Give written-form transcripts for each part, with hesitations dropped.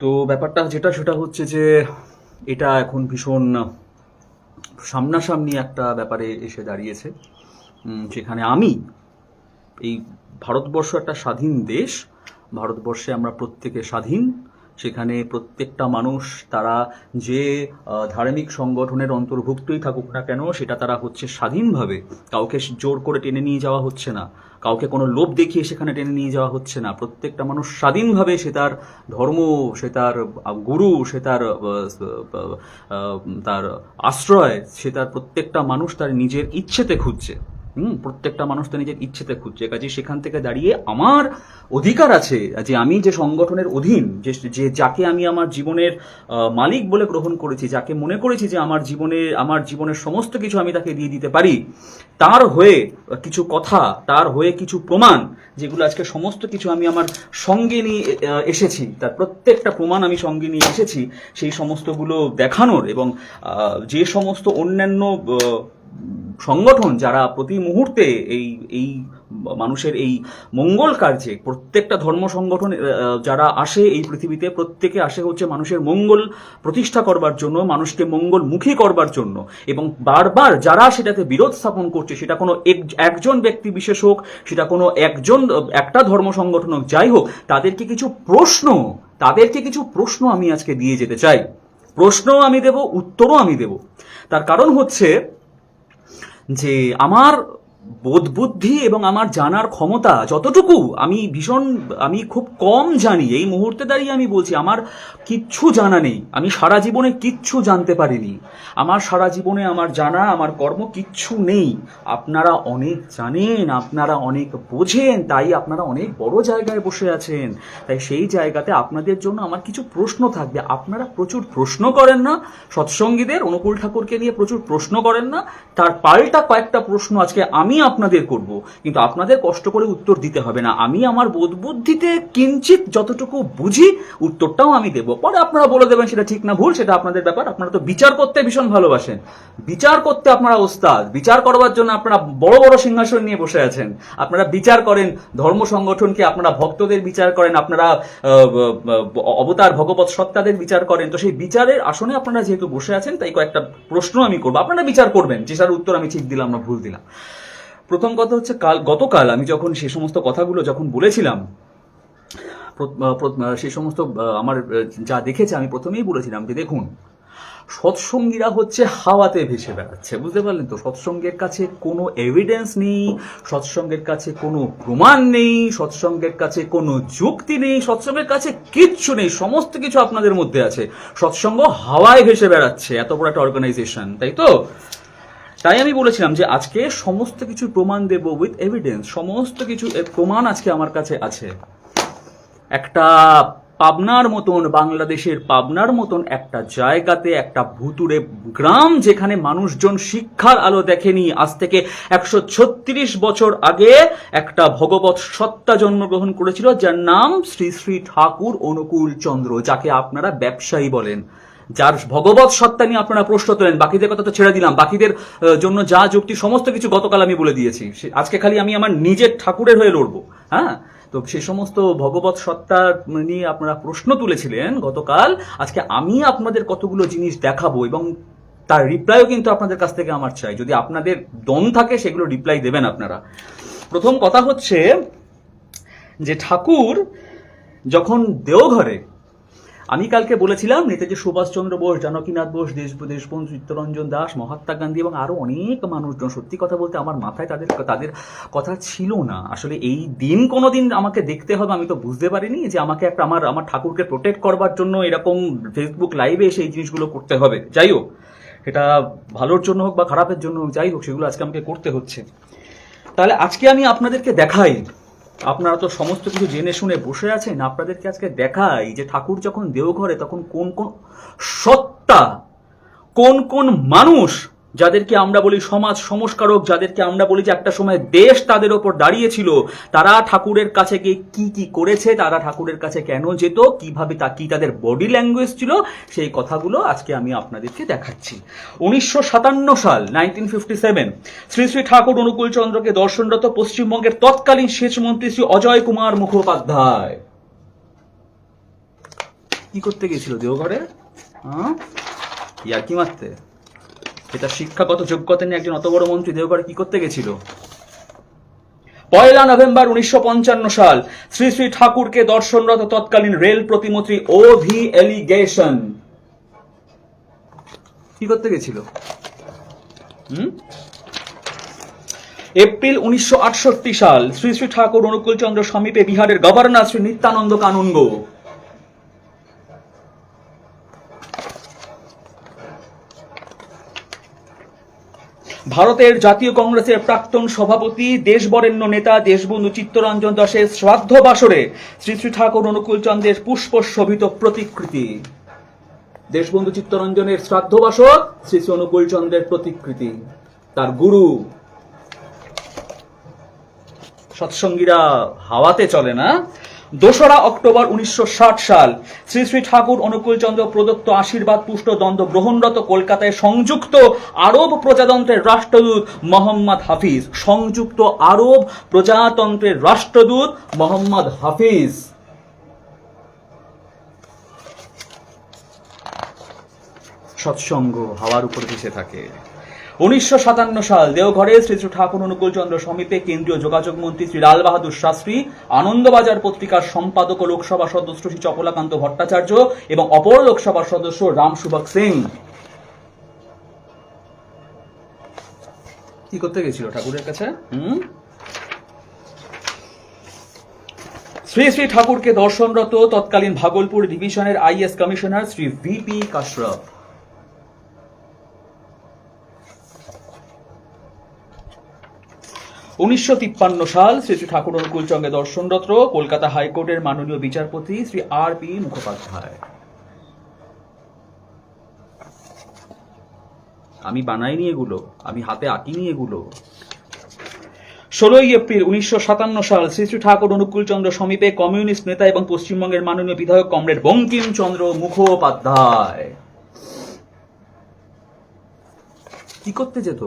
তো ব্যাপারটা সেটা হচ্ছে যে এটা এখন ভীষণ সামনাসামনি একটা ব্যাপারে এসে দাঁড়িয়েছে, যেখানে আমি এই ভারতবর্ষ একটা স্বাধীন দেশ, ভারতবর্ষে আমরা প্রত্যেকে স্বাধীন, সেখানে প্রত্যেকটা মানুষ তারা যে ধার্মিক সংগঠনের অন্তর্ভুক্তই থাকুক না কেন সেটা তারা হচ্ছে স্বাধীনভাবে, কাউকে জোর করে টেনে নিয়ে যাওয়া হচ্ছে না, কাউকে কোনো লোভ দেখিয়ে সেখানে টেনে নিয়ে যাওয়া হচ্ছে না। প্রত্যেকটা মানুষ স্বাধীনভাবে সে তার ধর্ম, সে তার গুরু, সে তার তার আশ্রয়, সে তার প্রত্যেকটা মানুষ তার নিজের ইচ্ছেতে খুঁজছে। প্রত্যেকটা মানুষ তো নিজের ইচ্ছেতে খুঁজছে। কাজে সেখান থেকে দাঁড়িয়ে আমার অধিকার আছে যে আমি যে সংগঠনের অধীন, যে যাকে আমি আমার জীবনের মালিক বলে গ্রহণ করেছি, যাকে মনে করেছি যে আমার জীবনের সমস্ত কিছু আমি তাকে দিয়ে দিতে পারি, তার হয়ে কিছু কথা, তার হয়ে কিছু প্রমাণ, যেগুলো আজকে সমস্ত কিছু আমি আমার সঙ্গে নিয়ে এসেছি, তার প্রত্যেকটা প্রমাণ আমি সঙ্গে নিয়ে এসেছি, সেই সমস্তগুলো দেখানোর। এবং যে সমস্ত অন্যান্য সংগঠন যারা প্রতি মুহূর্তে এই মানুষের এই মঙ্গল কার্যে, প্রত্যেকটা ধর্ম সংগঠন যারা আসে এই পৃথিবীতে, প্রত্যেকে আসে হচ্ছে মানুষের মঙ্গল প্রতিষ্ঠা করবার জন্য, মানুষকে মঙ্গলমুখী করবার জন্য। এবং বারবার যারা সেটাতে বিরোধ স্থাপন করছে, সেটা কোনো একজন ব্যক্তি বিশেষ হোক, সেটা কোনো একটা ধর্ম সংগঠন হোক, যাই হোক, তাদেরকে কিছু প্রশ্ন আমি আজকে দিয়ে যেতে চাই। প্রশ্নও আমি দেব, উত্তরও আমি দেব। তার কারণ হচ্ছে যে আমার বোধ বুদ্ধি এবং আমার জানার ক্ষমতা যতটুকু, আমি খুব কম জানি। এই মুহূর্তে দাঁড়িয়ে আমি বলছি আমার কিচ্ছু জানা নেই, আমি সারা জীবনে কিচ্ছু জানতে পারিনি, আমার সারা জীবনে আমার জানা, আমার কর্ম কিচ্ছু নেই। আপনারা অনেক জানেন, আপনারা অনেক বোঝেন, তাই আপনারা অনেক বড় জায়গায় বসে আছেন। তাই সেই জায়গাতে আপনাদের জন্য আমার কিছু প্রশ্ন থাকবে। আপনারা প্রচুর প্রশ্ন করেন না, সৎসঙ্গীদের, অনুকূল ঠাকুরকে নিয়ে প্রচুর প্রশ্ন করেন না, তার পাল্টা কয়েকটা প্রশ্ন আজকে আমি আপনাদের করব, কিন্তু আপনাদের কষ্ট করে উত্তর দিতে হবে না। আমি আমার বোধ বুদ্ধিতে কিঞ্চিত যতটুকু বুঝি উত্তরটাও আমি দেব, পরে আপনারা বলে দেবেন সেটা ঠিক না ভুল, সেটা আপনাদের ব্যাপার। আপনারা তো বিচার করতে ভীষণ ভালোবাসেন, বিচার করতে আপনারা ওস্তাদ, বিচার করবার জন্য আপনারা বড় বড় সিংহাসন নিয়ে বসে আছেন, আপনারা বিচার করেন ধর্ম সংগঠনকে, আপনারা ভক্তদের বিচার করেন, আপনারা অবতার ভগবত সত্তাদের বিচার করেন। তো সেই বিচারের আসনে আপনারা যেহেতু বসে আছেন, তাই কয়েকটা প্রশ্ন আমি করবো, আপনারা বিচার করবেন যেটার উত্তর আমি ঠিক দিলাম না ভুল দিলাম। প্রথম কথা হচ্ছে, গতকাল আমি যখন সেই সমস্ত কথাগুলো যখন বলেছিলাম, সেই সমস্ত আমার যা দেখেছে, আমি প্রথমেই বলেছিলাম যে দেখুন, সৎসঙ্গীরা হচ্ছে হাওয়াতে ভেসে বেড়াচ্ছে, বুঝতে পারলেন তো? সৎসঙ্গের কাছে কোনো এভিডেন্স নেই, সৎসঙ্গের কাছে কোনো প্রমাণ নেই, সৎসঙ্গের কাছে কোনো যুক্তি নেই, সৎসঙ্গের কাছে কিচ্ছু নেই, সমস্ত কিছু আপনাদের মধ্যে আছে। সৎসঙ্গ হাওয়ায় ভেসে বেড়াচ্ছে, এত বড় একটা অর্গানাইজেশন, তাই তো? তাই আমি বলেছিলাম যে আজকে সমস্ত কিছু প্রমাণ দেব উইথ এভিডেন্স, সমস্ত কিছু প্রমাণ আজকে আমার কাছে আছে। একটা পাবনার মতন, বাংলাদেশের পাবনার মতন একটা জায়গাতে, একটা ভুতুড়ে গ্রাম, যেখানে মানুষজন শিক্ষার আলো দেখেনি, আজ থেকে 136 বছর আগে একটা ভগবত সত্তা জন্মগ্রহণ করেছিল, যার নাম শ্রী শ্রী ঠাকুর অনুকূল চন্দ্র, যাকে আপনারা ব্যবসায়ী বলেন, যার ভগবত সত্তা নিয়ে আপনারা প্রশ্ন তোলেন। বাকিদের কথা তো ছেড়ে দিলাম, বাকিদের জন্য যা যুক্তি সমস্ত কিছু গতকাল আমি বলে দিয়েছি, আজকে খালি আমি আমার নিজের ঠাকুরের হয়ে লড়বো। হ্যাঁ, তো সেই সমস্ত ভগবত সত্তা নিয়ে আপনারা প্রশ্ন তুলেছিলেন গতকাল, আজকে আমি আপনাদের কতগুলো জিনিস দেখাবো, এবং তার রিপ্লাইও কিন্তু আপনাদের কাছ থেকে আমার চাই। যদি আপনাদের দম থাকে সেগুলো রিপ্লাই দেবেন আপনারা। প্রথম কথা হচ্ছে যে ঠাকুর যখন দেওঘরে, আমি কালকে বলেছিলাম নেতাজি সুভাষচন্দ্র বোস, জানকীনাথ বোস, দেশবন্ধু চিত্তরঞ্জন দাস, মহাত্মা গান্ধী এবং আরো অনেক মানুষজন, সত্যি কথা বলতে আমার মাথায় তাদের কথা ছিল না। আসলে এই দিন কোনোদিন আমাকে দেখতে হবে, আমি তো বুঝতে পারিনি যে আমাকে একটা আমার ঠাকুরকে প্রোটেক্ট করবার জন্য এরকম ফেসবুক লাইভে এসে এই জিনিসগুলো করতে হবে। যাই হোক, এটা ভালোর জন্য হোক বা খারাপের জন্য হোক, যাই হোক, সেগুলো আজকে আমাকে করতে হচ্ছে। তাহলে আজকে আমি আপনাদেরকে দেখাই, আপনারা তো সমস্ত কিছু জেনে শুনে বসে আছেন, আপনাদেরকে আজকে দেখাই যে ঠাকুর যখন দেওঘরে, তখন কোন কোন সত্তা, কোন কোন মানুষ, যাদেরকে আমরা বলি সমাজ সংস্কারক, যাদেরকে আমরা বলি যে একটা সময় দেশ তাদের ওপর দাঁড়িয়েছিল, তারা ঠাকুরের কাছে গিয়ে কি কি করেছে, তারা ঠাকুরের কাছে কেন যেত, কিভাবে কি তাদের বডি ল্যাঙ্গুয়েজ ছিল, সেই কথাগুলো আজকে আমি আপনাদেরকে দেখাচ্ছি। 1957 সাল 1957 শ্রী শ্রী ঠাকুর অনুকূল চন্দ্রকে দর্শনরত পশ্চিমবঙ্গের তৎকালীন সেচ মন্ত্রী শ্রী অজয় কুমার মুখোপাধ্যায় কি করতে গেছিল দেওঘরে? হ্যাঁ, ইয়ার্কি মারতে? এটা শিক্ষাগত যোগ্যতা নিয়ে একজন অত বড় মন্ত্রী দেওঘরে কি করতে গেছিল? 1 নভেম্বর 1955 সাল শ্রী শ্রী ঠাকুরকে দর্শনরত তৎকালীন রেল প্রতিমন্ত্রী O.V. এলিগেশন কি করতে গেছিল? এপ্রিল 1968 সাল শ্রী শ্রী ঠাকুর অনুকূলচন্দ্র সমীপে বিহারের গভর্নর শ্রী নিত্যানন্দ কানুনগো ভারতের জাতীয় কংগ্রেসের প্রাক্তন সভাপতি দেশবরেণ্য নেতা দেশবন্ধু চিত্তরঞ্জন দাসের শ্রাদ্ধ বাসরে শ্রী শ্রী ঠাকুর অনুকূলচন্দ্রের পুষ্পশোভিত প্রতিকৃতি। দেশবন্ধু চিত্তরঞ্জনের শ্রাদ্ধ বাসর শ্রী শ্রী অনুকূলচন্দ্রের প্রতিকৃতি, তার গুরু। সৎসঙ্গীরা হাওয়াতে চলে না। 2 অক্টোবর 1960 সাল শ্রী শ্রী ঠাকুর অনুকূলচন্দ্র প্রদত্ত আশীর্বাদ পুষ্ট দণ্ড গ্রহণরত কলকাতায় সংযুক্ত আরব প্রজাতন্ত্রের রাষ্ট্রদূত মোহাম্মদ হাফিজ। সংযুক্ত আরব প্রজাতন্ত্রের রাষ্ট্রদূত মোহাম্মদ হাফিজ সৎসঙ্গ হাওয়ার উপর ভেসে থাকে। 1957 সাল দেওঘরে শ্রী শ্রী ঠাকুর অনুকূলচন্দ্র সমীপে কেন্দ্রীয় যোগাযোগ মন্ত্রী শ্রী লাল বাহাদুর শাস্ত্রী, আনন্দবাজার পত্রিকার সম্পাদক ও লোকসভা সদস্য শ্রী চপলাকান্ত ভট্টাচার্য এবং অপর লোকসভা সদস্য রাম সুভগ সিং কি করতে গেছিল ঠাকুরের কাছে? শ্রী শ্রী ঠাকুরকে দর্শনরত তৎকালীন ভাগলপুর ডিভিশনের IAS কমিশনার শ্রী VP কাশরফ। 1953 সাল শ্রী শ্রী ঠাকুর অনুকূলচন্দ্রের দর্শনরত কলকাতা হাইকোর্টের মাননীয় বিচারপতি শ্রী R.P. মুখোপাধ্যায়। আমি বানাইনি এগুলো, আমি হাতে আঁকিনি এগুলো। 16 এপ্রিল 1957 সাল শ্রী শ্রী ঠাকুর অনুকূলচন্দ্র সমীপে কমিউনিস্ট নেতা এবং পশ্চিমবঙ্গের মাননীয় বিধায়ক কমরেড বঙ্কিমচন্দ্র মুখোপাধ্যায় কি করতে যেত?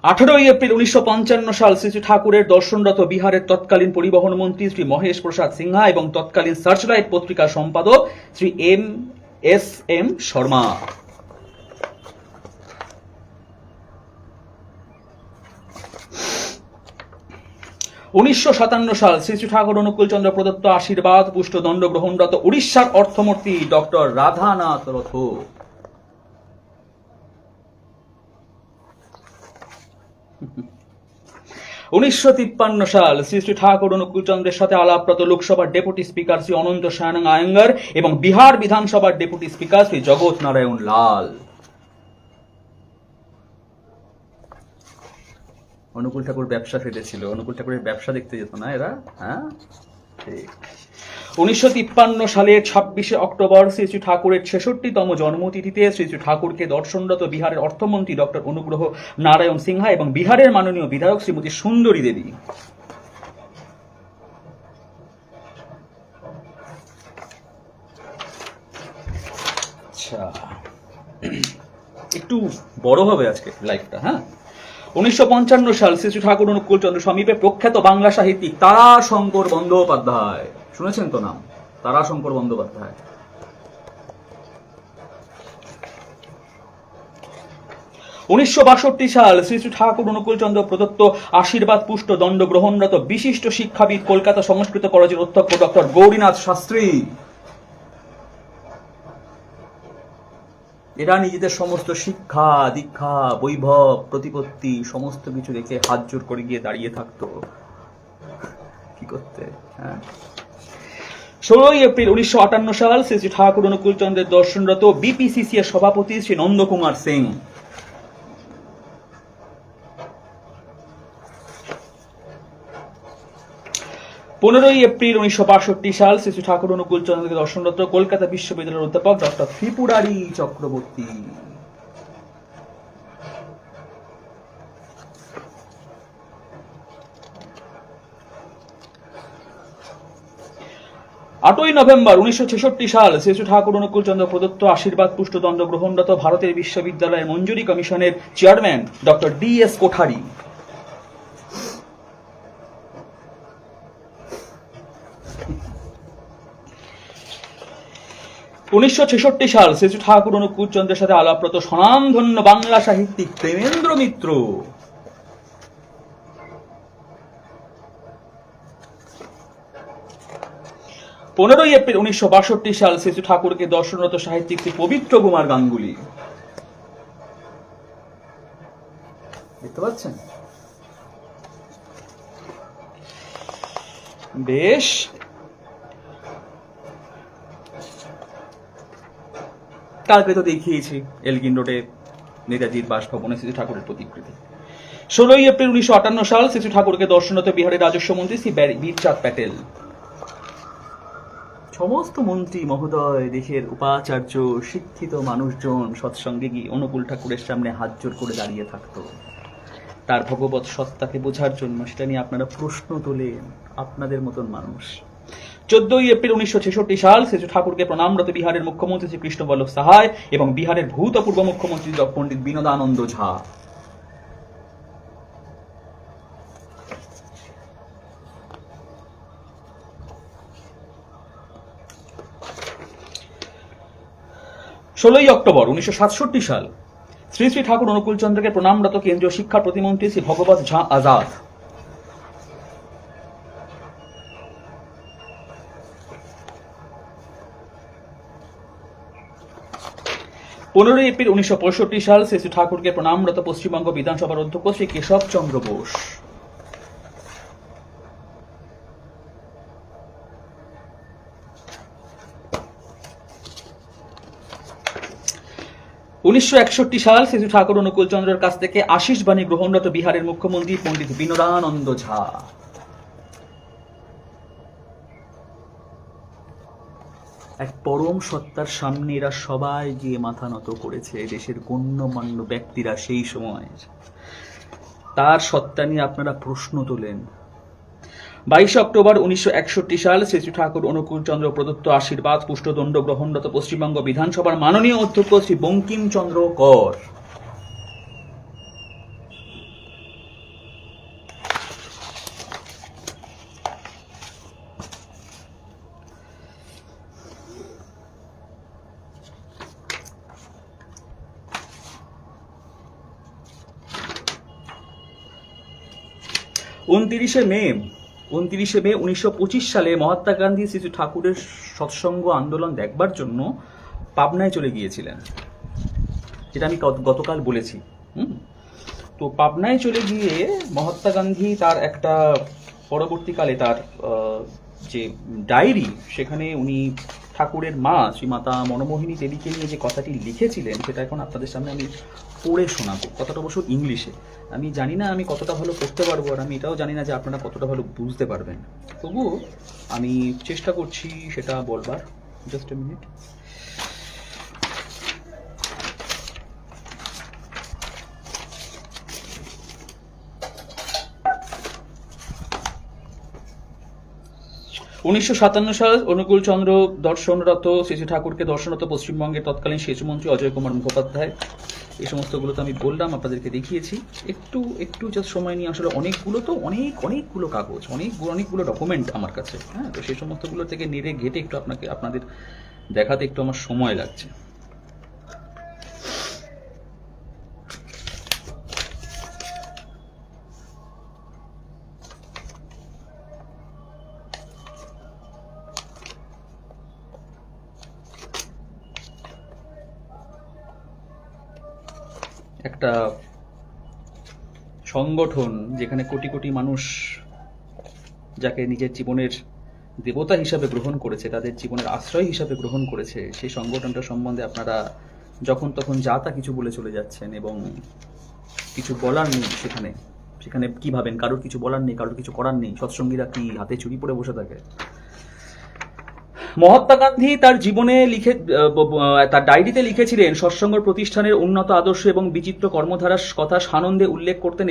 18 এপ্রিল 1955 সাল শ্রী শ্রী ঠাকুরের দর্শনরত বিহারের তৎকালীন পরিবহন মন্ত্রী শ্রী মহেশ প্রসাদ সিনহা এবং তৎকালীন সার্চলাইট পত্রিকার সম্পাদক শ্রী M.S.M. শর্মা। উনিশশো 1957 সাল শ্রী শ্রী ঠাকুর অনুকূলচন্দ্র প্রদত্ত আশীর্বাদ পুষ্ট দণ্ড গ্রহণরত উড়িষ্যার অর্থমন্ত্রী ডক্টর রাধানাথ রথ। 1953 সাল শ্রী শ্রী ঠাকুর অনুকূলচন্দ্রের সাথে আলাপরত লোকসভার ডেপুটি স্পিকার শ্রী অনন্ত শায়ন আয়েঙ্গার এবং বিহার বিধানসভার ডেপুটি স্পিকার শ্রী জগৎ নারায়ণ লাল। অনুকূল ঠাকুর ব্যবসা ফেলেছিল, অনুকূল ঠাকুরের ব্যবসা দেখতে যেত না এরা। ঠিক। 1953 সালের 26 অক্টোবর শ্রী শ্রী ঠাকুরের 66তম জন্মতিথিতে শ্রী শ্রী ঠাকুরকে দর্শনরত বিহারের অর্থমন্ত্রী ডক্টর অনুগ্রহ নারায়ণ সিনহা এবং বিহারের মাননীয় বিধায়ক শ্রীমতী সুন্দরী দেবী। আচ্ছা, একটু বড় হবে আজকে লাইফটা। 1955 সাল শ্রী শ্রী ঠাকুর অনুকূলচন্দ্র সমীপে প্রখ্যাত বাংলা সাহিত্যিক তারাশঙ্কর বন্দ্যোপাধ্যায়, শুনেছেন তো নাম? তারাশঙ্কর বন্দ্যোপাধ্যায়। 1962 সাল শ্রী শ্রী ঠাকুর অনুকূলচন্দ্র প্রদত্ত আশীর্বাদ পুষ্ট দণ্ড গ্রহণরত বিশিষ্ট শিক্ষাবিদ কলকাতা সংস্কৃত কলেজের অধ্যক্ষ ডক্টর গৌরীনাথ শাস্ত্রী। এরা নিজেদের সমস্ত শিক্ষা দীক্ষা বৈভব প্রতিপত্তি সমস্ত কিছু রেখে হাত জোর করে গিয়ে দাঁড়িয়ে থাকতো। কি করতে? 16 এপ্রিল 1958 সাল শ্রী শ্রী ঠাকুর অনুকূলচন্দ্রের দর্শনরত BPCC এর সভাপতি শ্রী নন্দকুমার সিং। 15 এপ্রিল 1962 সাল শ্রী শ্রী ঠাকুর অনুকূলচন্দ্রকে দর্শনরত কলকাতা বিশ্ববিদ্যালয়ের অধ্যাপক ডক্টর ত্রিপুরারি চক্রবর্তী। 8 নভেম্বর 1966 সাল শ্রী শ্রী ঠাকুর অনুকূলচন্দ্র প্রদত্ত আশীর্বাদ পুষ্ট দণ্ড গ্রহণরত ভারতের বিশ্ববিদ্যালয়ের মঞ্জুরি কমিশনের চেয়ারম্যান ডক্টর D.S. কোঠারি। 1966 সাল শ্রী শ্রী ঠাকুর অনুকূল চন্দ্রের সাথে আলাপরত স্বনামধন্য বাংলা সাহিত্যিক প্রেমেন্দ্র মিত্র। 15 এপ্রিল 1962 সাল শ্রী শ্রী ঠাকুরকে দর্শনরত সাহিত্যিক শ্রী পবিত্র কুমার গাঙ্গুলি। দেখতে পাচ্ছেন? বেশ, কালকে তো দেখিয়েছি এলগিন রোডে নেতাজির বাসভবনে শ্রী ঠাকুরের প্রতিকৃতি। 16 এপ্রিল 1958 সাল শ্রী ঠাকুরকে দর্শনরত বিহারের রাজস্ব মন্ত্রী শ্রী বীরচাঁদ প্যাটেল। সমস্ত মন্ত্রী মহোদয়, দেশের উপাচার্য, শিক্ষিত মানুষজন সৎসঙ্গে গিয়ে অনুকূল ঠাকুরের সামনে হাত জোর করে দাঁড়িয়ে থাকতো তার ভগবত সত্তাকে বোঝার জন্য। সেটা নিয়ে আপনারা প্রশ্ন তোলেন, আপনাদের মতন মানুষ। 14 এপ্রিল 1966 সাল শ্রী ঠাকুরকে প্রণামরত বিহারের মুখ্যমন্ত্রী শ্রী কৃষ্ণবল্লভ সাহায় এবং বিহারের ভূতপূর্ব মুখ্যমন্ত্রী পণ্ডিত বিনোদানন্দ ঝা। ষোলোই অক্টোবর 1967 সাল শ্রী শ্রী ঠাকুর অনুকূল চন্দ্রকে প্রণামরত কেন্দ্রীয় শিক্ষা প্রতিমন্ত্রী শ্রী ভগবত ঝা আজাদ। 15 এপ্রিল 1965 সাল শ্রী শ্রী ঠাকুরকে প্রণামরত পশ্চিমবঙ্গ বিধানসভার অধ্যক্ষ শ্রী কেশব চন্দ্র বোস। উনিশশো 1961 সাল শ্রী শ্রী ঠাকুর অনুকূল চন্দ্রের কাছ থেকে আশীষ বাণী গ্রহণরত বিহারের মুখ্যমন্ত্রী পণ্ডিত বিনোদানন্দ ঝা। এক পরম সত্তার সামনে এরা সবাই গিয়ে মাথা নত করেছে, দেশের গণ্যমান্য ব্যক্তিরা সেই সময়। তার সত্তা নিয়ে আপনারা প্রশ্ন তোলেন। 22 অক্টোবর 1961 সাল শ্রী শ্রী ঠাকুর অনুকূল চন্দ্র প্রদত্ত আশীর্বাদ পুষ্টদণ্ড গ্রহণরত পশ্চিমবঙ্গ বিধানসভার মাননীয় অধ্যক্ষ শ্রী বঙ্কিমচন্দ্র কর। উনত্রিশে মে 1925 সালে মহাত্মা গান্ধী শ্রী শ্রী ঠাকুরের সৎসঙ্গ আন্দোলন দেখবার জন্য পাবনায় চলে গিয়েছিলেন, যেটা আমি গতকাল বলেছি। তো পাবনায় চলে গিয়ে মহাত্মা গান্ধী তার একটা পরবর্তীকালে তার যে ডায়েরি, সেখানে উনি ঠাকুরের মা শ্রীমাতা মনমোহিনী দেবীকে নিয়ে যে কথাটি লিখেছিলেন সেটা এখন আপনাদের সামনে আমি পড়ে শোনাবো। কথাটা অবশ্য ইংলিশে। আমি জানি না আমি কতটা ভালো পড়তে পারবো, আর আমি এটাও জানি না যে আপনারা কতটা ভালো বুঝতে পারবেন, তবুও আমি চেষ্টা করছি সেটা বলবার। Just a minute. উনিশশো 1957 সাল অনুকূল চন্দ্র দর্শনরত শ্রী শ্রী ঠাকুরকে দর্শনরত পশ্চিমবঙ্গের তৎকালীন সেচমন্ত্রী অজয় কুমার মুখোপাধ্যায়। এই সমস্তগুলো তো আমি বললাম, আপনাদেরকে দেখিয়েছি। একটু জাস্ট সময় নিয়ে, আসলে অনেকগুলো তো অনেকগুলো কাগজ, অনেকগুলো ডকুমেন্ট আমার কাছে। হ্যাঁ, তো সেই সমস্তগুলো থেকে নেড়ে ঘেটে একটু আপনাদের দেখাতে একটু আমার সময় লাগছে। একটা সংগঠন যেখানে কোটি কোটি মানুষ যাকে নিজের জীবনের দেবতা হিসাবে গ্রহণ করেছে, তাদের জীবনের আশ্রয় হিসাবে গ্রহণ করেছে, সেই সংগঠনটা সম্বন্ধে আপনারা যখন তখন যা তা কিছু বলে চলে যাচ্ছেন এবং কিছু বলার নেই। সেখানে কি ভাবেন? কারোর কিছু বলার নেই, কারোর কিছু করার নেই। সৎসঙ্গীরা কি হাতে চুরি পরে বসে থাকে? মহাত্মা গান্ধী তার জীবনে তার ডায়েরিতে লিখেছিলেন, সৎসঙ্গ প্রতিষ্ঠানের উন্নত আদর্শ এবং বিচিত্র কর্মধারার কথা সানন্দে উল্লেখ করতেন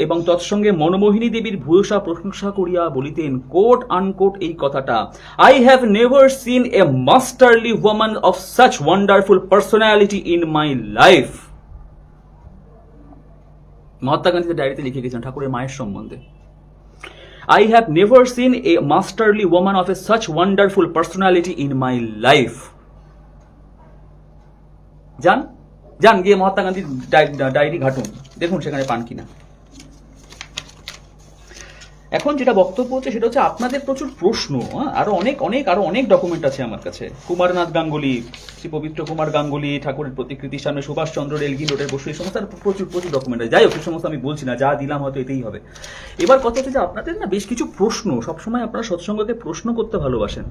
এবং তৎসঙ্গে মনমোহিনী দেবীর ভূয়সা প্রশংসা করিয়া বলিতেন, কোট আনকোট এই কথাটা, I have never seen a masterly woman of such wonderful personality in my life. Mahatma Gandhi তার ডায়েরিতে লিখে গেছেন ঠাকুরের মায়ের সম্বন্ধে। I have never seen a masterly woman of a such wonderful personality in my life. যান যান গিয়ে মহাত্মা গান্ধীর ডায়েরি ঘাটুন, দেখুন সেখানে পান কিনা। এখন যেটা বক্তব্য হচ্ছে সেটা হচ্ছে আপনাদের প্রচুর প্রশ্ন, আরো অনেক ডকুমেন্ট আছে আমার কাছে। কুমারনাথ গাঙ্গুলি, শ্রী পবিত্র কুমার গাঙ্গুলি ঠাকুরের প্রতিকৃতির সামনে সুভাষচন্দ্র রেলগিন রোডের বসে, এই সমস্ত প্রচুর ডকুমেন্ট আছে। যাই হোক, এই সমস্ত আমি বলছি না, যা দিলাম হয়তো এতেই হবে। এবার কথা হচ্ছে যে আপনাদের না বেশ কিছু প্রশ্ন, সবসময় আপনারা সৎসঙ্গকে প্রশ্ন করতে ভালোবাসেন।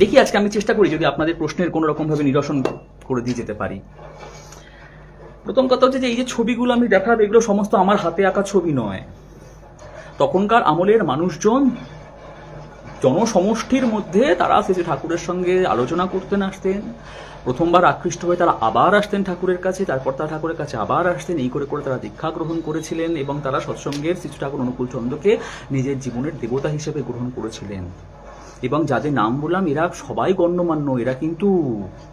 দেখি আজকে আমি চেষ্টা করি যদি আপনাদের প্রশ্নের কোনো রকম ভাবে নিরসন করে দিয়ে যেতে পারি। প্রথম কথা হচ্ছে যে এই যে ছবিগুলো আমি দেখাবো, এগুলো সমস্ত আমার হাতে আঁকা ছবি নয়। তখনকার আমলের মানুষজন জনসমষ্টির মধ্যে তারা শ্রী ঠাকুরের সঙ্গে আলোচনা করতেন, আসতেন। প্রথমবার আকৃষ্ট হয়ে তারা আবার আসতেন ঠাকুরের কাছে, তারপর তারা ঠাকুরের কাছে আবার আসতেন। এই করে তারা দীক্ষা গ্রহণ করেছিলেন এবং তারা সৎসঙ্গের শ্রী ঠাকুর অনুকূল চন্দ্রকে নিজের জীবনের দেবতা হিসেবে গ্রহণ করেছিলেন। এবং যাদের নাম বললাম এরা সবাই গণ্যমান্য, এরা কিন্তু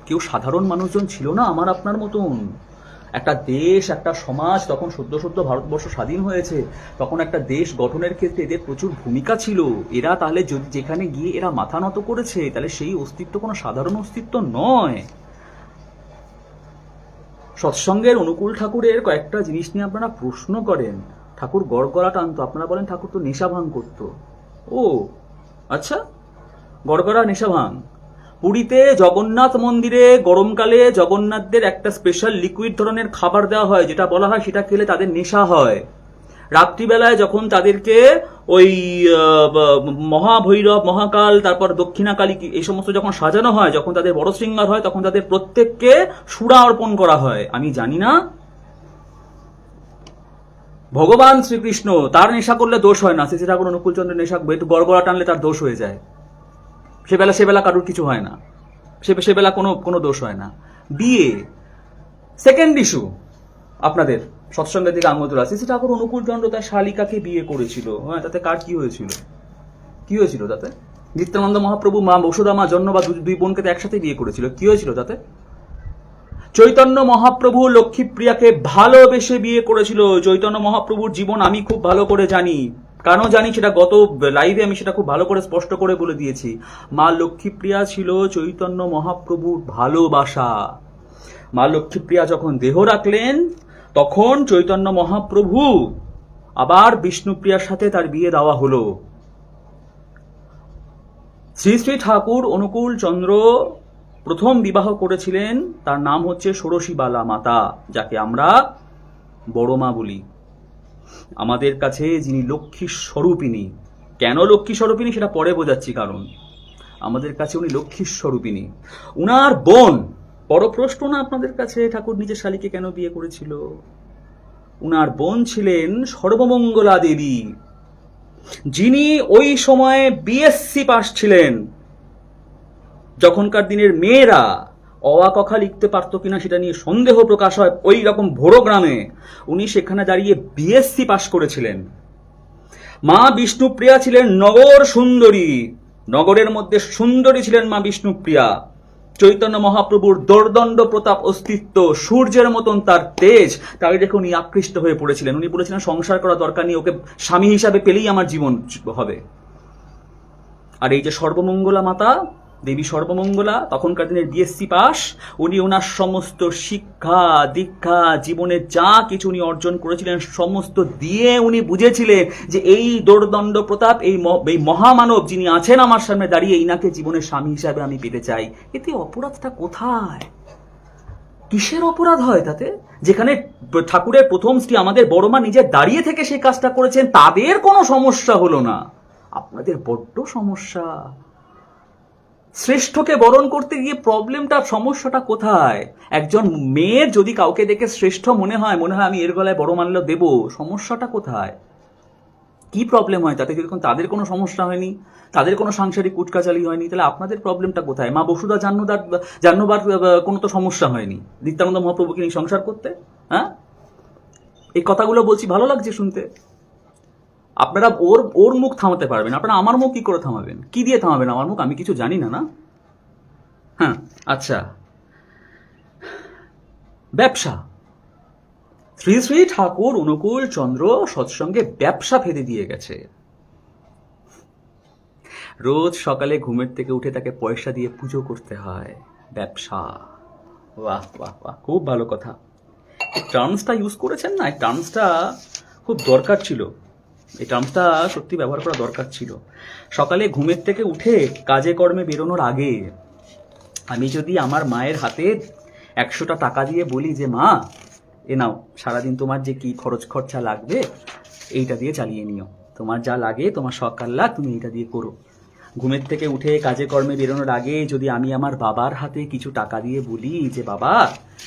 কেউ সাধারণ মানুষজন ছিল না আমার আপনার মতন। একটা দেশ, একটা সমাজ, তখন সদ্য ভারতবর্ষ স্বাধীন হয়েছে, তখন একটা দেশ গঠনের ক্ষেত্রে এদের প্রচুর ভূমিকা ছিল। এরা তাহলে যদি যেখানে গিয়ে এরা মাথা নত করেছে, তাহলে সেই অস্তিত্ব কোনো সাধারণ অস্তিত্ব নয়। সৎসঙ্গের অনুকূল ঠাকুরের কয়েকটা জিনিস নিয়ে আপনারা প্রশ্ন করেন। ঠাকুর গড়গড়া টানতো, আপনারা বলেন ঠাকুর তো নেশা ভাঙ করতো। ও আচ্ছা, গড়গড়া নেশা ভাঙ। পুরীতে জগন্নাথ মন্দিরে গরমকালে জগন্নাথদের একটা স্পেশাল লিকুইড ধরনের খাবার দেওয়া হয়, যেটা বলা হয় সেটা খেলে তাদের নেশা হয়। রাত্রিবেলায় যখন তাদেরকে ওই মহাভৈরব, মহাকাল, তারপর দক্ষিণাকালী এই সমস্ত যখন সাজানো হয়, যখন তাদের বড় শৃঙ্গার হয়, তখন তাদের প্রত্যেককে সুরা অর্পণ করা হয়। আমি জানি না ভগবান শ্রীকৃষ্ণ তার নেশা করলে দোষ হয় না, শ্রী ঠাকুর অনুকূল চন্দ্রের নেশা একটু গড়গড়া টানলে তার দোষ হয়ে যায়। সেবেলা কারোর কিছু হয় না, সেবেলা কোনো দোষ হয় না। বিয়ে সেকেন্ড ইস্যু আপনাদের সৎসঙ্গের দিকে আঙুল তোলা। শ্রী ঠাকুর অনুকূল চন্দ্র তার শালিকাকে বিয়ে করেছিল, হ্যাঁ, তাতে কার কি হয়েছিল তাতে? নিত্যানন্দ মহাপ্রভু মা বসুধা মা জন্য বা দুই বোনকে তো একসাথে বিয়ে করেছিল, কি হয়েছিল তাতে? চৈতন্য মহাপ্রভু লক্ষ্মীপ্রিয়াকে ভালোবেসে বিয়ে করেছিল। চৈতন্য মহাপ্রভুর জীবন আমি খুব ভালো করে জানি, কেন জানি সেটা গত লাইভে আমি সেটা খুব ভালো করে স্পষ্ট করে বলে দিয়েছি। মা লক্ষ্মীপ্রিয়া ছিল চৈতন্য মহাপ্রভুর ভালোবাসা। মা লক্ষ্মীপ্রিয়া যখন দেহ রাখলেন, তখন চৈতন্য মহাপ্রভু আবার বিষ্ণুপ্রিয়ার সাথে তার বিয়ে দেওয়া হলো। শ্রী শ্রী ঠাকুর অনুকূল চন্দ্র প্রথম বিবাহ করেছিলেন, তার নাম হচ্ছে ষোড়শীবালা মাতা, যাকে আমরা বড় মা বলি। আমাদের কাছে যিনি লক্ষ্মী স্বরূপিণী, কেন লক্ষ্মী স্বরূপিণী সেটা পরে বোঝাচ্ছি, কারণ আমাদের কাছে উনি লক্ষ্মী স্বরূপিণী। উনার বোন, বড় প্রশ্ন না আপনাদের কাছে, ঠাকুর নিজের শালীকে কেন বিয়ে করেছিল? উনার বোন ছিলেন সর্বমঙ্গলা দেবী, যিনি ওই সময়ে বিএসসি পাস ছিলেন। যখনকার দিনের মেয়েরা অ আ ক খ লিখতে পারতো কিনা সেটা নিয়ে সন্দেহ প্রকাশ হয় ওই রকম ভোরো গ্রামে, উনি সেখানে দাঁড়িয়ে বিএসসি পাশ করেছিলেন। মা বিষ্ণুপ্রিয়া ছিলেন নগর সুন্দরী, নগরের মধ্যে সুন্দরী ছিলেন মা বিষ্ণুপ্রিয়া। চৈতন্য মহাপ্রভুর দোর্দণ্ড প্রতাপ অস্তিত্ব, সূর্যের মতন তার তেজ, তাই দেখে উনি আকৃষ্ট হয়ে পড়েছিলেন। উনি বলেছিলেন সংসার করা দরকার নেই, ওকে স্বামী হিসাবে পেলেই আমার জীবন হবে। আর এই যে সর্বমঙ্গলা মাতা দেবী সর্বমঙ্গলা, তখনকার দিনের বিএসসি পাস, উনি ওনার সমস্ত শিক্ষা দীক্ষা জীবনে যা কিছু উনি অর্জন করেছিলেন সমস্ত দিয়ে উনি বুঝেছিলেন যে এই দোর্দণ্ড প্রতাপ, এই মহামানব যিনি আছেন আমার সামনে দাঁড়িয়ে, ইনাকে জীবনের স্বামী হিসাবে আমি পেতে চাই। এতে অপরাধটা কোথায়? কিসের অপরাধ হয় তাতে? যেখানে ঠাকুরের প্রথম স্ত্রী আমাদের বড় মা নিজে দাঁড়িয়ে থেকে সেই কাজটা করেছেন, তাদের কোনো সমস্যা হলো না। আপনাদের বড্ড সমস্যা। শ্রেষ্ঠকে বরণ করতে গিয়ে প্রবলেমটা, সমস্যাটা কোথায়? একজন মেয়ের যদি কাউকে দেখে শ্রেষ্ঠ মনে হয় আমি এর গলায় বড় মাল্য দেব, সমস্যাটা কোথায়? কি প্রবলেম হয় তাতে? যদি তাদের কোনো সমস্যা হয়নি, তাদের কোনো সাংসারিক কুটকাচালি হয়নি, তাহলে আপনাদের প্রবলেমটা কোথায়? মা বসুধা জাহ্নবার কোনো তো সমস্যা হয়নি নিত্যানন্দ মহাপ্রভুকে নিয়ে সংসার করতে। হ্যাঁ, এই কথাগুলো বলছি, ভালো লাগছে শুনতে। আপনারা ওর মুখ থামাতে পারবেন, আপনারা আমার মুখ কি করে থামাবেন? কি দিয়ে থামাবেন আমার মুখ? আমি কিছু জানি না, না? হ্যাঁ, আচ্ছা, ব্যবসা। শ্রী শ্রী ঠাকুর অনুকূল চন্দ্র সৎসঙ্গে ব্যবসা ফেলে দিয়ে গেছে। রোজ সকালে ঘুমের থেকে উঠে তাকে পয়সা দিয়ে পুজো করতে হয়। ব্যবসা। বাহ বাহ বাহ, খুব ভালো কথা। এই টার্মসটা ইউজ করেছেন না, এই টার্মসটা খুব দরকার ছিল, এই টার্মসটা সত্যি ব্যবহার করা দরকার ছিল। সকালে ঘুমের থেকে উঠে কাজে কর্মে বেরোনোর আগে আমি যদি আমার মায়ের হাতে 100টা টাকা দিয়ে বলি যে মা এ নাও, সারাদিন তোমার যে কি খরচ খরচা লাগবে এইটা দিয়ে চালিয়ে নিও, তোমার যা লাগে তোমার শখ আহ্লাদ তুমি এইটা দিয়ে করো। ঘুমের থেকে উঠে কাজে কর্মে বেরোনোর আগে যদি আমি আমার বাবার হাতে কিছু টাকা দিয়ে বলি যে বাবা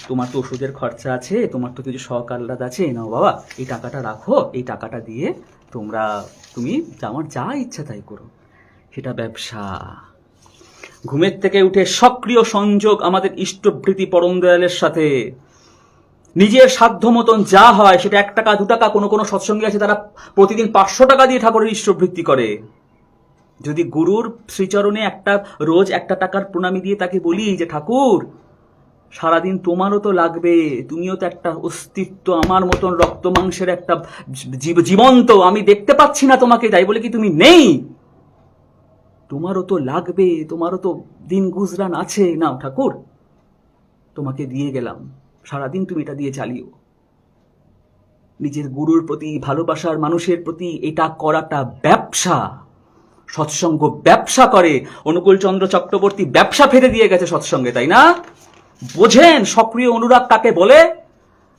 তোমার তো ওষুধের খরচা আছে, তোমার তো কিছু শখ আহ্লাদ আছে, নাও বাবা এই টাকাটা রাখো, এই টাকাটা দিয়ে তুমি আমার যা ইচ্ছা তাই করো, সেটা ব্যবসা। ঘুমের থেকে উঠে সক্রিয় সংযোগ আমাদের ইষ্টভৃতি পরম দয়ালের সাথে। নিজের সাধ্য মতন যা হয় সেটা 1 টাকা 2 টাকা, কোনো কোনো সৎসঙ্গী আছে তারা প্রতিদিন 500 টাকা দিয়ে ঠাকুরের ইষ্টভৃতি করে। যদি গুরুর শ্রীচরণে রোজ 1 টাকার প্রণামী দিয়ে তাকে বলি যে ঠাকুর সারাদিন তোমারও তো লাগবে, তুমিও তো একটা অস্তিত্ব, আমার মতন রক্ত মাংসের একটা জীবন্ত, আমি দেখতে পাচ্ছি না তোমাকে, তাই বলে কি তুমি নেই, তোমারও তো লাগবে, তোমারও তো দিন গুজরান আছে, নাও ঠাকুর তোমাকে দিয়ে গেলাম, সারাদিন তুমি এটা দিয়ে চালিও। নিজের গুরুর প্রতি, ভালোবাসার মানুষের প্রতি এটা করাটা ব্যবসা। সৎসঙ্গ ব্যবসা করে। অনুকূল চন্দ্র চক্রবর্তী ব্যবসা ফেলে দিয়ে গেছে সৎসঙ্গে, তাই না? বোঝেন সক্রিয় অনুরাগ কাকে বলে?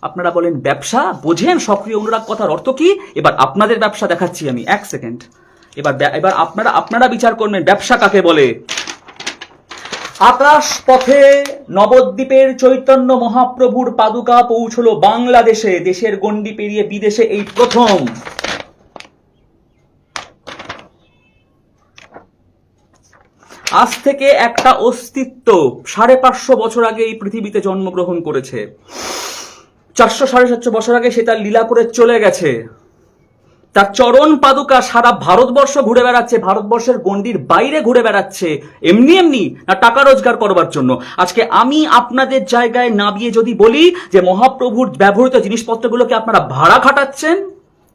আপনারা বলেন ব্যবসা, বোঝেন সক্রিয় অনুরাগ কথার অর্থ কি? এবার আপনাদের ব্যবসা দেখাচ্ছি আমি, 1 সেকেন্ড। এবার আপনারা বিচার করবেন ব্যবসা কাকে বলে। আকাশ পথে নবদ্বীপের চৈতন্য মহাপ্রভুর পাদুকা পৌঁছলো বাংলাদেশে, দেশের গণ্ডি পেরিয়ে বিদেশে এই প্রথম। আজ থেকে একটা অস্তিত্ব 550 বছর আগে এই পৃথিবীতে জন্মগ্রহণ করেছে, 400-750 বছর আগে সে তার লীলা করে চলে গেছে। তার চরণ পাদুকা সারা ভারতবর্ষ ঘুরে বেড়াচ্ছে, ভারতবর্ষের গণ্ডির বাইরে ঘুরে বেড়াচ্ছে, এমনি এমনি না টাকা রোজগার করবার জন্য। আজকে আমি আপনাদের জায়গায় নামিয়ে যদি বলি যে মহাপ্রভুর ব্যবহৃত জিনিসপত্রগুলোকে আপনারা ভাড়া খাটাচ্ছেন,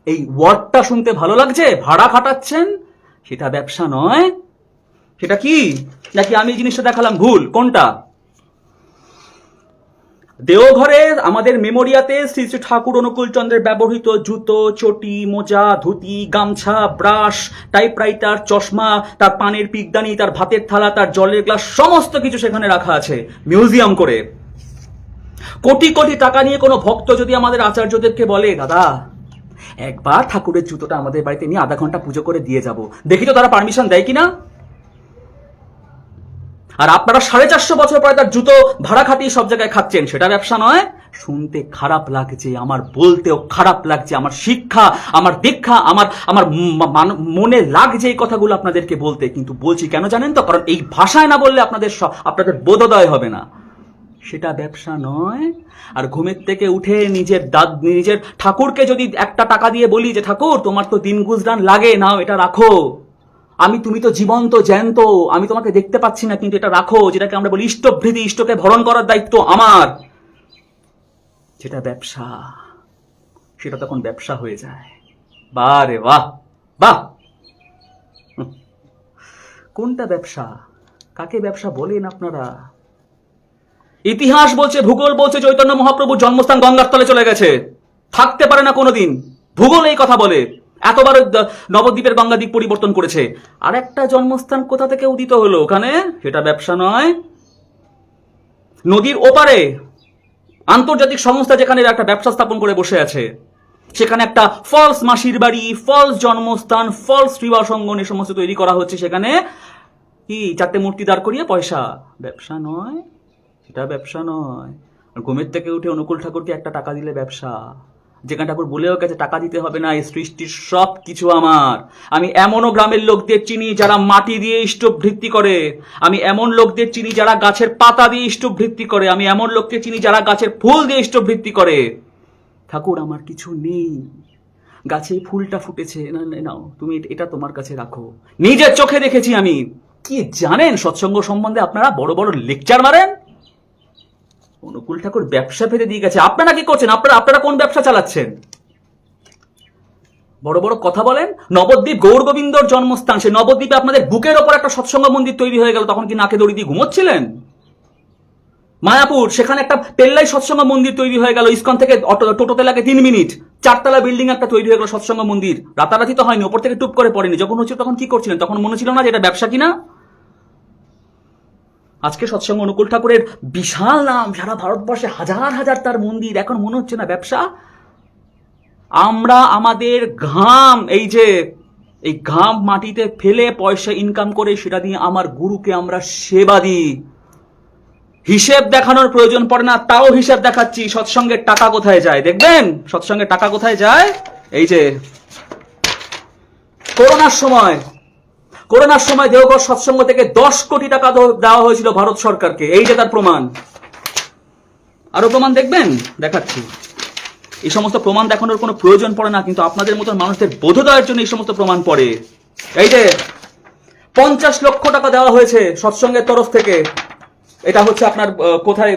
এই ওয়ার্ডটা শুনতে ভালো লাগছে, ভাড়া খাটাচ্ছেন, সেটা ব্যবসা নয়। সেটা কি? নাকি আমি জিনিসটা দেখালাম ভুল? কোনটা? দেওঘরে আমাদের মেমোরিয়াতে শ্রী শ্রী ঠাকুর অনুকূল চন্দ্রের ব্যবহৃত জুতো, চটি, মোজা, ধুতি, গামছা, ব্রাশ, টাইপরাইটার, চশমা, তার পানের পিকদানি, তার ভাতের থালা, তার জলের গ্লাস, সমস্ত কিছু সেখানে রাখা আছে মিউজিয়াম করে। কোটি কোটি টাকা নিয়ে কোনো ভক্ত যদি আমাদের আচার্যদেরকে বলে দাদা একবার ঠাকুরের জুতোটা আমাদের বাড়িতে নিয়ে আধা ঘন্টা পুজো করে দিয়ে যাব, দেখি তো তারা পারমিশন দেয় কিনা। আর আপনারা 450 বছর পরে তার জুতো ভাড়া খাটিয়ে সব জায়গায় খাচ্ছেন, সেটা ব্যবসা নয়? শুনতে খারাপ লাগছে, আমার বলতেও খারাপ লাগছে, আমার শিক্ষা, আমার দীক্ষা, আমার মনে লাগছে এই কথাগুলো আপনাদেরকে বলতে, কিন্তু বলছি কেন জানেন তো? কারণ এই ভাষায় না বললে আপনাদের বোধোদয় হবে না। সেটা ব্যবসা নয়। আর ঘুমের থেকে উঠে নিজের ঠাকুরকে যদি 1 টাকা দিয়ে বলি যে ঠাকুর তোমার তো দিন গুজরান লাগে, নাও এটা রাখো, তুমি তো জীবন্ত জ্যান্ত, আমি তোমাকে দেখতে পাচ্ছি না, কিন্তু এটা রাখো, যেটাকে আমরা বলি ইষ্টভৃতি, ইষ্টকে ভরণ করার দায়িত্ব আমার, সেটা ব্যবসা। সেটা তখন ব্যবসা হয়ে যায়। বাহ রে বাহ, বাহ। কোনটা ব্যবসা? কাকে ব্যবসা বলেন আপনারা? ইতিহাস বলছে, ভূগোল বলছে চৈতন্য মহাপ্রভুর জন্মস্থান গঙ্গার তলে চলে গেছে, থাকতে পারে না কোনোদিন। ভূগোল এই কথা বলে, এতবার নবদ্বীপের গঙ্গা দিক পরিবর্তন করেছে। আর একটা জন্মস্থান কোথা থেকে উদিত হলো ওখানে? সেটা ব্যবসা নয়। নদীর ওপারে আন্তর্জাতিক সংস্থা যেখানে একটা ব্যবসা স্থাপন করে বসে আছে, সেখানে একটা ফলস মাসির বাড়ি, ফলস জন্মস্থান, ফলস বিবাহ সঙ্গন এই সমস্ত তৈরি করা হচ্ছে। সেখানে কি 4টে মূর্তি দাঁড় করিয়ে পয়সা? ব্যবসা নয়, এটা ব্যবসা নয়। ঘুমের থেকে উঠে অনুকূল ঠাকুরকে 1 টাকা দিলে ব্যবসা। যেখানে ঠাকুর বলেও গেছে টাকা দিতে হবে না, এই সৃষ্টির সব কিছু আমার। আমি এমনও গ্রামের লোকদের চিনি যারা মাটি দিয়ে ইষ্টভৃতি করে, আমি এমন লোকদের চিনি যারা গাছের পাতা দিয়ে ইষ্টভৃতি করে, আমি এমন লোককে চিনি যারা গাছের ফুল দিয়ে ইষ্টভৃতি করে। ঠাকুর আমার কিছু নেই, গাছে ফুলটা ফুটেছে, নাও তুমি এটা তোমার কাছে রাখো, নিজের চোখে দেখেছি আমি। কি জানেন সৎসঙ্গ সম্বন্ধে আপনারা বড় বড় লেকচার মারেন? অনুকূল ঠাকুর ব্যবসা ফেলে দিয়ে গেছে, আপনারা কি করছেন? আপনারা কোন ব্যবসা চালাচ্ছেন? বড় বড় কথা বলেন। নবদ্বীপ গৌর গোবিন্দর জন্মস্থান, সে নবদ্বীপে আপনাদের বুকের ওপর একটা সৎসঙ্গ মন্দির তৈরি হয়ে গেল, তখন কি নাকে দড়ি দিয়ে ঘুমোচ্ছিলেন? মায়াপুর, সেখানে একটা পেল্লাই সৎসঙ্গ মন্দির তৈরি হয়ে গেল, ইসকন থেকে টোটোতে লাগে 3 মিনিট, 4 তলা বিল্ডিং একটা তৈরি হয়ে গেল সৎসঙ্গ মন্দির। রাতারাতি তো হয়নি, ওপর থেকে টুপ করে পড়েনি। যখন হচ্ছে তখন কি করছিলেন? তখন মনে ছিল না যে এটা ব্যবসা কিনা? আজকে সৎসঙ্গ অনুকূল ঠাকুরের বিশাল নাম, সারা ভারতবর্ষে হাজার হাজার তার মন্দির, এখন মনে হচ্ছে না ব্যবসা? আমরা আমাদের ঘাম, এই ঘাম মাটিতে ফেলে পয়সা ইনকাম করে সেটা দিয়ে আমার গুরুকে আমরা সেবা দিই। হিসেব দেখানোর প্রয়োজন পড়ে না, তাও হিসেব দেখাচ্ছি। সৎসঙ্গের টাকা কোথায় যায় দেখবেন? সৎসঙ্গের টাকা কোথায় যায়? এই যে করোনার সময় দেওঘর সৎসঙ্গ থেকে 10 কোটি টাকা দেওয়া হয়েছিল ভারত সরকারকে। এই যে তার প্রমাণ। আরো প্রমাণ দেখবেন? দেখাচ্ছি। এই সমস্ত প্রমাণ দেখানোর কোনো প্রয়োজন পড়ে না, কিন্তু আপনাদের মতন মানুষদের বোধোদয়ের জন্য এই সমস্ত প্রমাণ পড়ে। এই যে 50 লক্ষ টাকা দেওয়া হয়েছে সৎসঙ্গের তরফ থেকে। এটা হচ্ছে আপনার কোথায়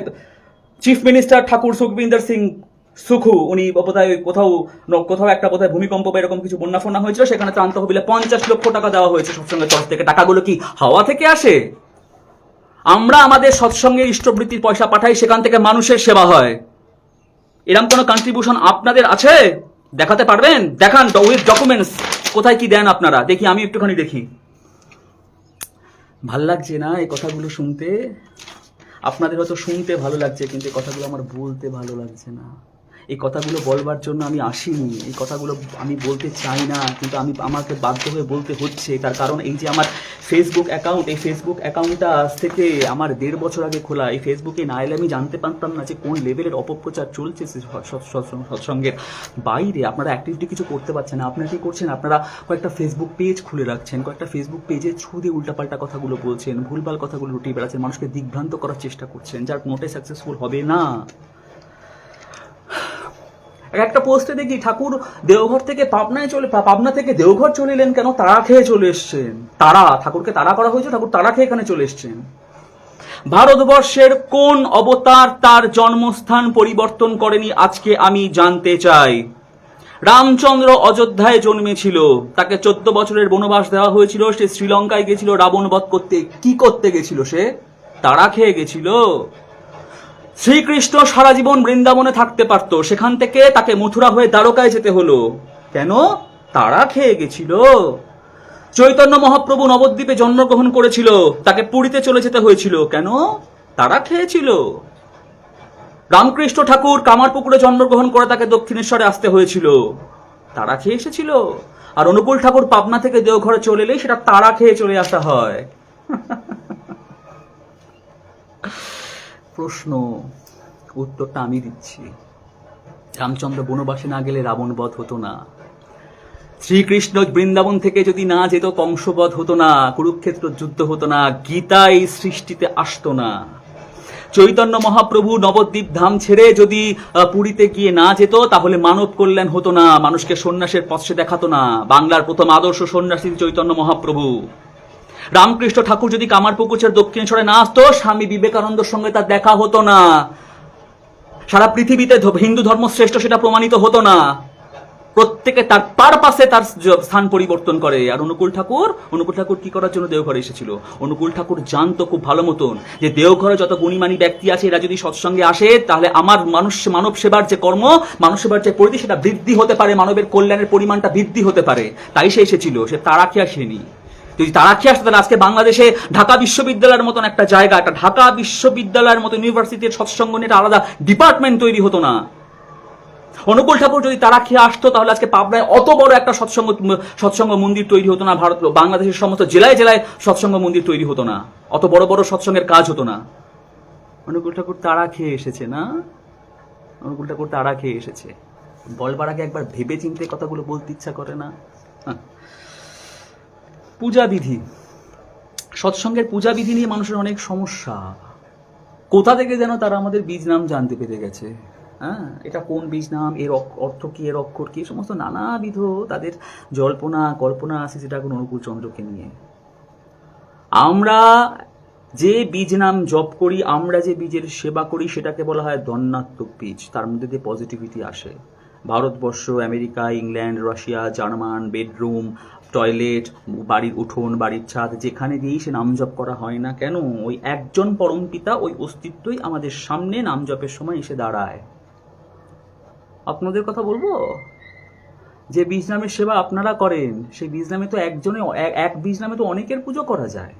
চিফ মিনিস্টার ঠাকুর সুখবিন্দর সিং সুখু, উনি বোধহয় কোথাও একটা বোধহয় ভূমিকম্প বা এরকম কিছু বন্যা ফন্যা হয়েছিল, সেখানে ত্রাণ তহবিলে 50 লক্ষ টাকা দেওয়া হয়েছে সৎসঙ্গের তরফ থেকে। টাকাগুলো কি হাওয়া থেকে আসে? আমরা আমাদের সৎসঙ্গের ইষ্টবৃত্তির পয়সা পাঠাই, সেখান থেকে মানুষের সেবা হয়। এরকম কোনো কন্ট্রিবিউশন আপনাদের আছে? দেখাতে পারবেন? দেখান উইথ ডকুমেন্টস, কোথায় কি দেন আপনারা, দেখি, আমি একটুখানি দেখি। ভাল লাগছে না এই কথাগুলো শুনতে? আপনাদের হয়তো শুনতে ভালো লাগছে, কিন্তু এই কথাগুলো আমার বলতে ভালো লাগছে না। এই কথাগুলো বলবার জন্য আমি আসিনি, এই কথাগুলো আমি বলতে চাই না, কিন্তু আমাকে বাধ্য হয়ে বলতে হচ্ছে। তার কারণ এই যে আমার ফেসবুক অ্যাকাউন্ট, এই ফেসবুক অ্যাকাউন্টটা আজ থেকে আমার 1.5 বছর আগে খোলা। এই ফেসবুকে না এলে আমি জানতে পারতাম না যে কোন লেভেলের অপপ্রচার চলছে সৎসঙ্গের বাইরে। আপনারা অ্যাক্টিভিটি কিছু করতে পারছেন না। আপনারা কি করছেন? আপনারা কয়েকটা ফেসবুক পেজ খুলে রাখছেন, কয়েকটা ফেসবুক পেজে থ্রু দিয়ে উল্টাপাল্টা কথাগুলো বলছেন, ভুলভাল কথাগুলো রুটিয়ে বেড়াচ্ছেন, মানুষকে দিগ্ভ্রান্ত করার চেষ্টা করছেন, যার কোনোটাই সাকসেসফুল হবে না। একটা পোস্টে দেখি ঠাকুর দেওঘর থেকে পাবনা থেকে দেওঘর চলে এলেন কেন? তাড়া খেয়ে চলে এসছেন। ঠাকুরকে তাড়া করা হয়েছে, ঠাকুর তাড়া খেয়ে এখানে চলে এসছেন। ভারতবর্ষের কোন অবতার তার জন্মস্থান পরিবর্তন করেনি আজকে আমি জানতে চাই। রামচন্দ্র অযোধ্যায় জন্মেছিল, তাকে 14 বছরের বনবাস দেওয়া হয়েছিল, সে শ্রীলঙ্কায় গেছিল রাবণ বধ করতে। কি করতে গেছিল সে? তাড়া খেয়ে গেছিল। শ্রীকৃষ্ণ সারা জীবন বৃন্দাবনে থাকতে পারত, সেখান থেকে তাকে মথুরা হয়ে দ্বারকায় যেতে হলো। কেন? তাড়া খেয়ে গেছিল। চৈতন্য মহাপ্রভু নবদ্বীপে জন্মগ্রহণ করেছিল, তাকে পুরীতে চলে যেতে হয়েছিল। কেন? তাড়া খেয়েছিল। রামকৃষ্ণ ঠাকুর কামারপুকুরে জন্মগ্রহণ করে তাকে দক্ষিণেশ্বরে আসতে হয়েছিল, তাড়া খেয়ে এসেছিল। আর অনুকূল ঠাকুর পাবনা থেকে দেওঘরে চলে এলেই সেটা তাড়া খেয়ে চলে আসা হয়। প্রশ্ন, উত্তরটা আমি দিচ্ছি। রামচন্দ্র বনবাসে না গেলে রাবণ বধ হতো না। শ্রীকৃষ্ণ বৃন্দাবন থেকে যদি না যেত কংসবধ হতো না, কুরুক্ষেত্র যুদ্ধ হতো না, গীতা এই সৃষ্টিতে আসতো না। চৈতন্য মহাপ্রভু নবদ্বীপ ধাম ছেড়ে যদি পুরীতে গিয়ে না যেত, তাহলে মানব কল্যাণ হতো না, মানুষকে সন্ন্যাসের পথে দেখাতো না। বাংলার প্রথম আদর্শ সন্ন্যাসী চৈতন্য মহাপ্রভু। রামকৃষ্ণ ঠাকুর যদি কামারপুকুরের দক্ষিণেশ্বরে না আসতো, স্বামী বিবেকানন্দের সঙ্গে তার দেখা হতো না। সারা পৃথিবীতে হিন্দু ধর্ম শ্রেষ্ঠ সেটা প্রমাণিত হতো না। প্রত্যেকে তার পারপাসে তার স্থান পরিবর্তন করে। আর অনুকূল ঠাকুর কি করার জন্য দেওঘরে এসেছিল? অনুকূল ঠাকুর জানতো খুব ভালো মতন যে দেওঘরে যত গুণীমানী ব্যক্তি আছে, এরা যদি সৎসঙ্গে আসে, তাহলে আমার মানব সেবার যে কর্ম, মানব সেবার যে পরিধি, সেটা বৃদ্ধি হতে পারে, মানবের কল্যাণের পরিমাণটা বৃদ্ধি হতে পারে। তাই সে এসেছিল। সে তাড়া খেয়ে আসেনি। যদি তারা খেয়ে আসতো, তাহলে আজকে বাংলাদেশে ঢাকা বিশ্ববিদ্যালয়ের মতন একটা জায়গা, একটা ঢাকা বিশ্ববিদ্যালয়ের মতো ইউনিভার্সিটির সৎসঙ্গ নিয়ে একটা আলাদা ডিপার্টমেন্ট তৈরি হতো না। অনুকূল ঠাকুর যদি তারা খেয়ে আসতো, তাহলে আজকে পাবনায় অত বড় একটা সৎসঙ্গ মন্দির তৈরি হতো না। বাংলাদেশের সমস্ত জেলায় জেলায় সৎসঙ্গ মন্দির তৈরি হতো না, অত বড় বড় সৎসঙ্গের কাজ হতো না। অনুকূল ঠাকুর তারা খেয়ে এসেছে না? অনুকূল ঠাকুর তারা খেয়ে এসেছে। বলবার আগে একবার ভেবে চিন্তে কথাগুলো বলতে ইচ্ছা করে না? পূজাবিধি, সৎসঙ্গের পূজাবিধি নিয়ে মানুষের অনেক সমস্যা। কোথা থেকে যেন তারা আমাদের বীজ নাম জানতে পেরে গেছে। হ্যাঁ, এটা কোন বীজ নাম, এর অর্থ কি, এর অক্ষর কি, সমস্ত নানাবিধ তাদের কল্পনা আছে সেটা এখন অনুকূল চন্দ্রকে নিয়ে। আমরা যে বীজ নাম জপ করি, আমরা যে বীজের সেবা করি, সেটাকে বলা হয় ধন্যাত্মক বীজ। তার মধ্যে দিয়ে পজিটিভিটি আসে। Bharatvarsha, America, England, Russia, German, bedroom, toilet, বাড়ির উঠোন, বাড়ির ছাদ, যেখানে দিয়েই সে নাম জপ করা হয় না কেন, ওই একজন পরমপিতা, ওই অস্তিত্বই আমাদের সামনে নাম জপের সময় এসে দাঁড়ায়। আপনাদের কথা বলবো, যে বীজ নামের সেবা আপনারা করেন, সেই বীজ নামে তো এক বীজ নামে তো অনেকের পুজো করা যায়।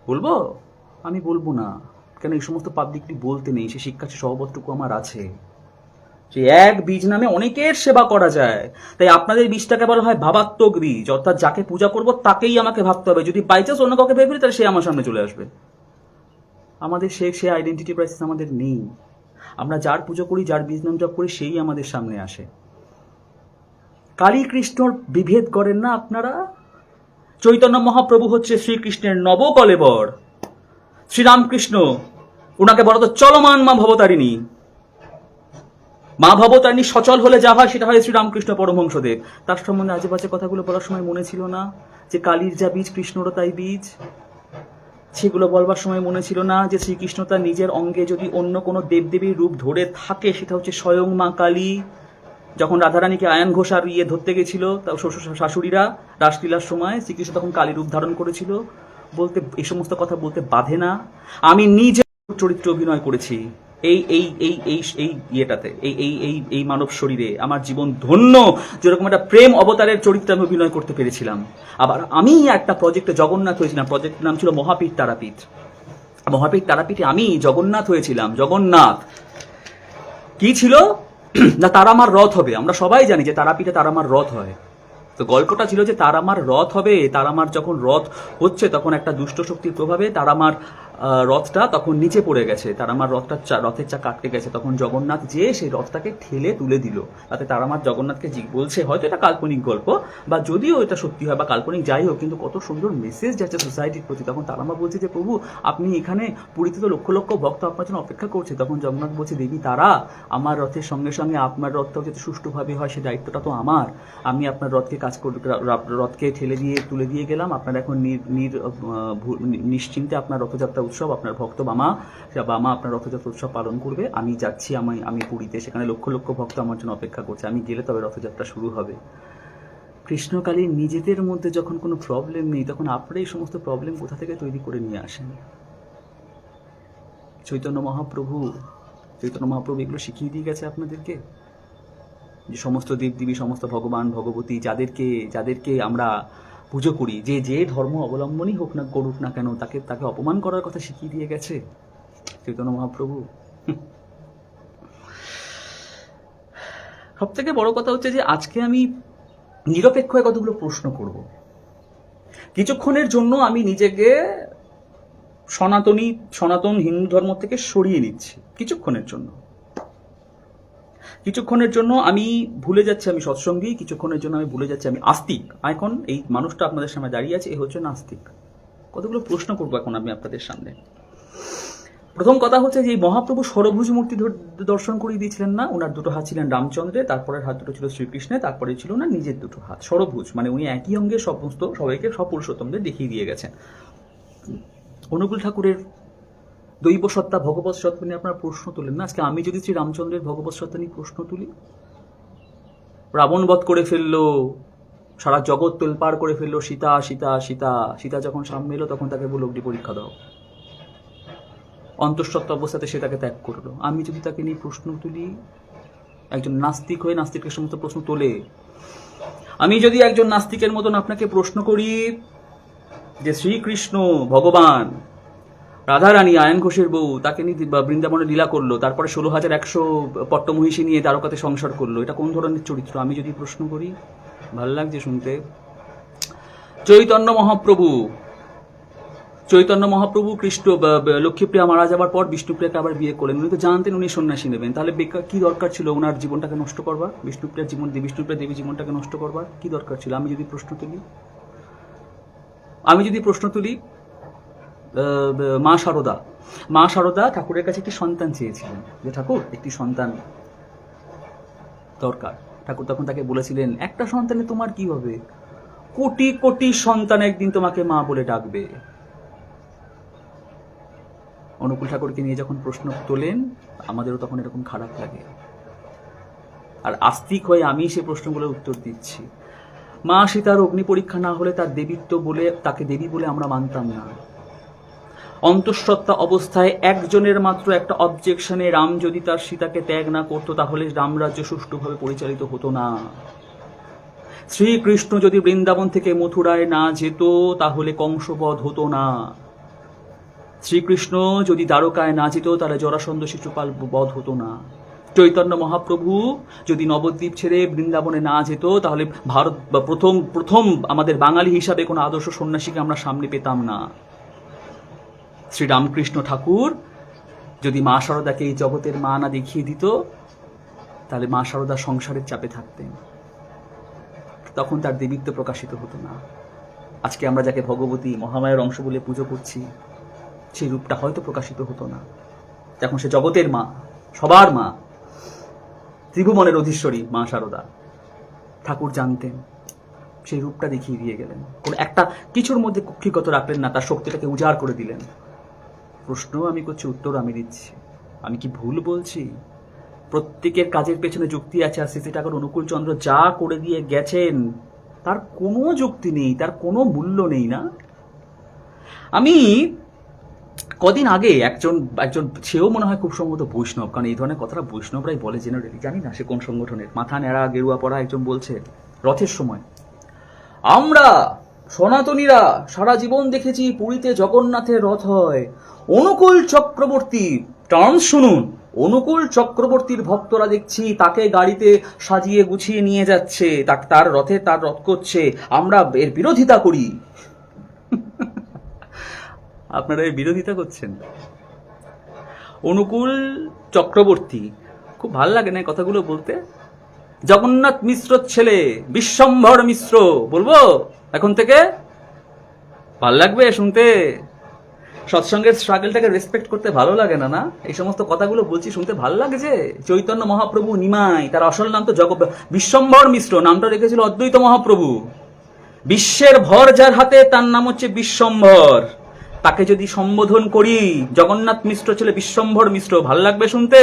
বলবো? আমি বলবো না, কেন এই সমস্ত পাবলিকলি বলতে নেই, সে শিক্ষার্থী সহবতটুকু আমার আছে। যে এক বীজ নামে অনেকের সেবা করা যায়, তাই আপনাদের বীজটাকে বলা হয় ভাবাত্মক বীজ, অর্থাৎ যাকে পূজা করব তাকেই আমাকে ভাবতে হবে। যদি বাই চান্স অন্য কাউকে ভেবে ফেলি, তাহলে সে আমার সামনে চলে আসবে। আমাদের সে আইডেন্টিটি ক্রাইসিস আমাদের নেই। আমরা যার পুজো করি, যার বীজ নাম জপ করি, সেই আমাদের সামনে আসে। কালী কৃষ্ণর বিভেদ করেন না আপনারা। চৈতন্য মহাপ্রভু হচ্ছে শ্রীকৃষ্ণের নবকলেবর। শ্রীরামকৃষ্ণ, ওনাকে বলা তো চলমান মা ভবতারিণী। মা ভবতারিণী সচল হলে যা হয় সেটা হয় শ্রীরামকৃষ্ণ পরমহংসদেব। তার সম্বন্ধে আজে বাজে কথাগুলো বলার সময় মনে ছিল না যে কালীর যা বীজ কৃষ্ণরও তাই বীজ? সেগুলো বলবার সময় মনে ছিল না যে শ্রীকৃষ্ণ তার নিজের অঙ্গে যদি অন্য কোনো দেবদেবীর রূপ ধরে থাকে, সেটা হচ্ছে স্বয়ং মা কালী। যখন রাধারানীকে আয়ন ঘোষ আর ধরতে গেছিল শাশুড়িরা রাসলীলার সময়, শ্রীকৃষ্ণ তখন কালী রূপ ধারণ করেছিল। বলতে এই সমস্ত কথা বলতে বাধে না। আমি নিজে চরিত্রে অভিনয় করেছি এই এই এই এই এই ইয়েটাতে, এই এই এই এই মানব শরীরে। আমার জীবন ধন্য, যেরকম একটা প্রেম অবতারের চরিত্রে আমি অভিনয় করতে পেরেছিলাম। আবার আমি একটা প্রজেক্টে জগন্নাথ হয়েছিলাম, প্রজেক্টের নাম ছিল মহাপীঠ তারাপীঠ। মহাপীঠ তারাপীঠে আমি জগন্নাথ হয়েছিলাম। জগন্নাথ কি ছিল না, তারামার রথ হবে। আমরা সবাই জানি যে তারাপীঠে তারামার রথ হয়। তো গল্পটা ছিল যে তারামার রথ হবে। তারামার যখন রথ হচ্ছে, তখন একটা দুষ্ট শক্তির প্রভাবে তারামার রথটা তখন নিচে পড়ে গেছে। তারামার রথের চা কাটকে গেছে। তখন জগন্নাথ যে সেই রথটাকে ঠেলে তুলে দিল। তাতে তারামার জগন্নাথকে বলছে, হয়তো এটা কাল্পনিক গল্প, বা যদিও এটা সত্যি হয় বা কাল্পনিক যাই হোক, কিন্তু কত সুন্দর মেসেজ যাচ্ছে সোসাইটির প্রতি। তখন তারামা বলছে যে প্রভু, আপনি এখানে পুরীতে তো লক্ষ লক্ষ ভক্ত আপনার জন্য অপেক্ষা করছে। তখন জগন্নাথ বলছে, দেবী তারা, আমার রথের সঙ্গে সঙ্গে আপনার রথটাও যাতে সুষ্ঠুভাবে হয়, সে দায়িত্বটা তো আমার। আমি আপনার রথকে রথকে ঠেলে দিয়ে তুলে দিয়ে গেলাম। আপনার এখন নিশ্চিন্তে আপনার রথযাত্রা উৎসব, আপনার ভক্ত বামা আপনার রথযাত্রা উৎসব পালন করবে। আমি যাচ্ছি, আমি পুরীতে, সেখানে লক্ষ লক্ষ ভক্ত আমার জন্য অপেক্ষা করছে। আমি গেলে তবে রথযাত্রা শুরু হবে। কৃষ্ণকালীর নিজেদের মধ্যে যখন কোনো প্রবলেম নেই, তখন আপনারা এই সমস্ত প্রবলেম কোথা থেকে তৈরি করে নিয়ে আসেন? চৈতন্য মহাপ্রভু এগুলো শিখিয়ে দিয়ে গেছে আপনাদেরকে, যে সমস্ত দেবদেবী, সমস্ত ভগবান ভগবতী, যাদেরকে আমরা পুজো করি, যে ধর্ম অবলম্বনই হোক না করুক না কেন, তাকে অপমান করার কথা শিখিয়ে দিয়ে গেছে চৈতন্য মহাপ্রভু। সব থেকে বড় কথা হচ্ছে যে আজকে আমি নিরপেক্ষ কতগুলো প্রশ্ন করব। কিছুক্ষণের জন্য আমি নিজেকে সনাতন হিন্দু ধর্ম থেকে সরিয়ে নিচ্ছি। কিছুক্ষণের জন্য আমি ভুলে যাচ্ছি আমি সৎসঙ্গী, কিছুক্ষণের জন্য আমি ভুলে যাচ্ছি আমি আস্তিক। এখন এই মানুষটা আপনাদের সামনে দাঁড়িয়ে আছে, এ হচ্ছে নাস্তিক। কতগুলো প্রশ্ন করবো এখন আমি আপনাদের সামনে। প্রথম কথা হচ্ছে যে মহাপ্রভু ষড়ভুজ মূর্তি দর্শন করিয়ে দিয়েছিলেন না? ওনার দুটো হাত ছিলেন রামচন্দ্রের, তারপরের হাত দুটো ছিল শ্রীকৃষ্ণের, তারপরে ছিল না নিজের দুটো হাত। ষড়ভুজ মানে উনি একই অঙ্গে সবাইকে সব পুরুষোত্তমদের দেখিয়ে দিয়ে গেছেন। অনুকূল ঠাকুরের দৈব সত্তা, ভগবত সত্তা নিয়ে আপনারা প্রশ্ন তোলেন না। আজকে আমি যদি শ্রী রামচন্দ্রের ভগবত সত্তা নিয়ে প্রশ্ন তুলি, রাবণ বধ করে ফেললো, সারা জগৎ তোলপাড় করে ফেললো, সীতা সীতা সীতা সীতা যখন সামনে এলো, তখন তাকে বললো অগ্নি পরীক্ষা দাও। অন্তঃসত্ত্বা অবস্থাতে সে তাকে ত্যাগ করলো। আমি যদি তাকে নিয়ে প্রশ্ন তুলি, একজন নাস্তিক হয়ে নাস্তিকের সমস্ত প্রশ্ন তোলে, আমি যদি একজন নাস্তিকের মতন আপনাকে প্রশ্ন করি যে শ্রীকৃষ্ণ ভগবান, রাধারানী আয়ন ঘোষের বউ, তাকে নিয়ে বৃন্দাবনে লীলা করলো, তারপরে 16,100 পট্টমহিষী নিয়ে দ্বারকাতে সংসার করলো, এটা কোন ধরনের চরিত্র? আমি যদি প্রশ্ন করি, ভালো লাগছে শুনতে। চৈতন্য মহাপ্রভু কৃষ্ণ লক্ষ্মীপ্রিয়া মারা যাবার পর বিষ্ণুপ্রিয়াকে আবার বিয়ে করলেন। উনি তো জানতেন উনি সন্ন্যাসী নেবেন, তাহলে কি দরকার ছিল ওনার জীবনটাকে নষ্ট করবার? বিষ্ণুপ্রিয়া দেবী জীবনটাকে নষ্ট করবার কি দরকার ছিল? আমি যদি প্রশ্ন তুলি মা শারদা ঠাকুরের কাছে একটি সন্তান চেয়েছিলেন, যে ঠাকুর একটি সন্তান দরকার। ঠাকুর তখন তাকে বলেছিলেন, একটা সন্তানে তোমার কি হবে? কোটি কোটি সন্তান একদিন তোমাকে মা বলে ডাকবে। অনুকূল ঠাকুরকে নিয়ে যখন প্রশ্ন তোলেন, আমাদেরও তখন এরকম খারাপ লাগে। আর আস্তিক হয়ে আমি সে প্রশ্নগুলোর উত্তর দিচ্ছি। মা সীতার অগ্নি পরীক্ষা না হলে তার দেবীত্ব বলে, তাকে দেবী বলে আমরা মানতাম না। অন্তঃসত্ত্বা অবস্থায় একজনের মাত্র একটা অবজেকশনে রাম যদি তার সীতাকে ত্যাগ না করতো তাহলে রামরাজ্য সুষ্ঠুভাবে পরিচালিত হতো না। শ্রীকৃষ্ণ যদি বৃন্দাবন থেকে মথুরায় না যেত তাহলে কংসবধ হতো না। শ্রীকৃষ্ণ যদি দ্বারকায় না যেত তাহলে জরাসন্ধ শিশুপাল বধ হতো না। চৈতন্য মহাপ্রভু যদি নবদ্বীপ ছেড়ে বৃন্দাবনে না যেত তাহলে ভারত বা প্রথম আমাদের বাঙালি হিসাবে কোনো আদর্শ সন্ন্যাসীকে আমরা সামনে পেতাম না। শ্রীরামকৃষ্ণ ঠাকুর যদি মা শারদাকে এই জগতের মা না দেখিয়ে দিত তাহলে মা শারদা সংসারের চাপে থাকতেন, তখন তার দেবীত্ব প্রকাশিত হতো না। আজকে আমরা যাকে ভগবতী মহামায়ার অংশ বলে পুজো করছি সেই রূপটা হয়তো প্রকাশিত হতো না। এখন সে জগতের মা, সবার মা, ত্রিভুবনের অধীশ্বরী মা শারদা। ঠাকুর জানতেন, সেই রূপটা দেখিয়ে দিয়ে গেলেন, কোনো একটা কিছুর মধ্যে কুক্ষিগত রাখলেন না, তার শক্তিটাকে উজাড় করে দিলেন। প্রশ্ন আমি করছি, উত্তর আমি দিচ্ছি। আমি কি ভুল বলছি? প্রত্যেকের কাজের পেছনে যুক্তি আছে। আর শ্রী ঠাকুর অনুকূল চন্দ্র যা করে দিয়ে গেছেন তার কোনো যুক্তি নেই, তার কোনো মূল্য নেই না। আমি কদিন আগে একজন সেও মনে হয় খুব সম্ভবত বৈষ্ণব, কারণ এই ধরনের কথাটা বৈষ্ণবরাই বলে জেনারেলি, জানি না সে কোন সংগঠনের, মাথা নেড়া গেরুয়া পড়া একজন বলছে রথের সময়, আমরা সনাতনীরা সারা জীবন দেখেছি পুরীতে জগন্নাথের রথ হয়, অনুকূল চক্রবর্তী, টার্ম শুনুন, অনুকূল চক্রবর্তীর ভক্তরা দেখছি তাকে গাড়িতে সাজিয়ে গুছিয়ে নিয়ে যাচ্ছে, তার রথে তার রথ করছে, আমরা এর বিরোধিতা করি। আপনারা এর বিরোধিতা করছেন? অনুকূল চক্রবর্তী, খুব ভাল লাগে না কথাগুলো বলতে? জগন্নাথ মিশ্র ছেলে, বিশ্বম্ভর মিশ্র বলবো এখন থেকে? ভাল লাগবে শুনতে? সৎসঙ্গের স্ট্রাগলটাকে রেসপেক্ট করতে ভালো লাগে না? না, এই সমস্ত কথাগুলো বলছি শুনতে ভালো লাগে যে চৈতন্য মহাপ্রভু নিমাই, তার আসল নাম তো বিশ্বম্ভর মিশ্র, নামটা রেখেছিল অদ্বৈত মহাপ্রভু। বিশ্বের ভর যার হাতে তার নাম হচ্ছে বিশ্বম্ভর। তাকে যদি সম্বোধন করি জগন্নাথ মিশ্র ছেলে বিশ্বম্ভর মিশ্র, ভাল লাগবে শুনতে?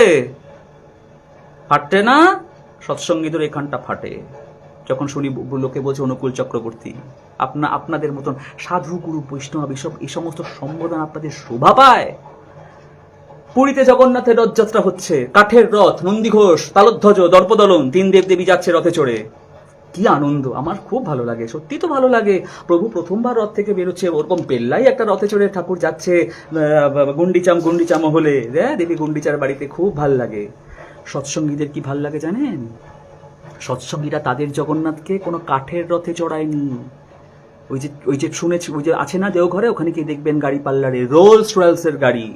ফাটে না? সৎসঙ্গীদের এখানটা ফাটে যখন শুনি লোকে বলছে অনুকূল চক্রবর্তী। আপনাদের মতন সাধু গুরু বৈষ্ণব এই সমস্ত সম্বোধন আপনাদের শোভা পায়? পুরীতে জগন্নাথের রথযাত্রা হচ্ছে, কাঠের রথ, নন্দীঘোষ, তালধ্বজ, দর্পদলন, 3 দেবদেবী যাচ্ছে রথে চড়ে। কি আনন্দ! আমার খুব ভালো লাগে, সত্যি তো ভালো লাগে। প্রভু প্রথমবার রথ থেকে বেরোচ্ছে, ওরকম পেল্লাই একটা রথে চড়ে ঠাকুর যাচ্ছে গুন্ডিচা মহলে, দেবী গুন্ডিচার বাড়িতে, খুব ভাল লাগে। সৎসঙ্গীদের কি ভাল লাগে জানেন? সৎসঙ্গীরা তাদের জগন্নাথকে কোনো কাঠের রথে চড়ায়নি। ওই যে শুনেছি, ওই যে আছে না দেওঘরে, ওখানে গিয়ে দেখবেন গাড়ি পাল্লারে রোলস রয়েলসের গাড়ি,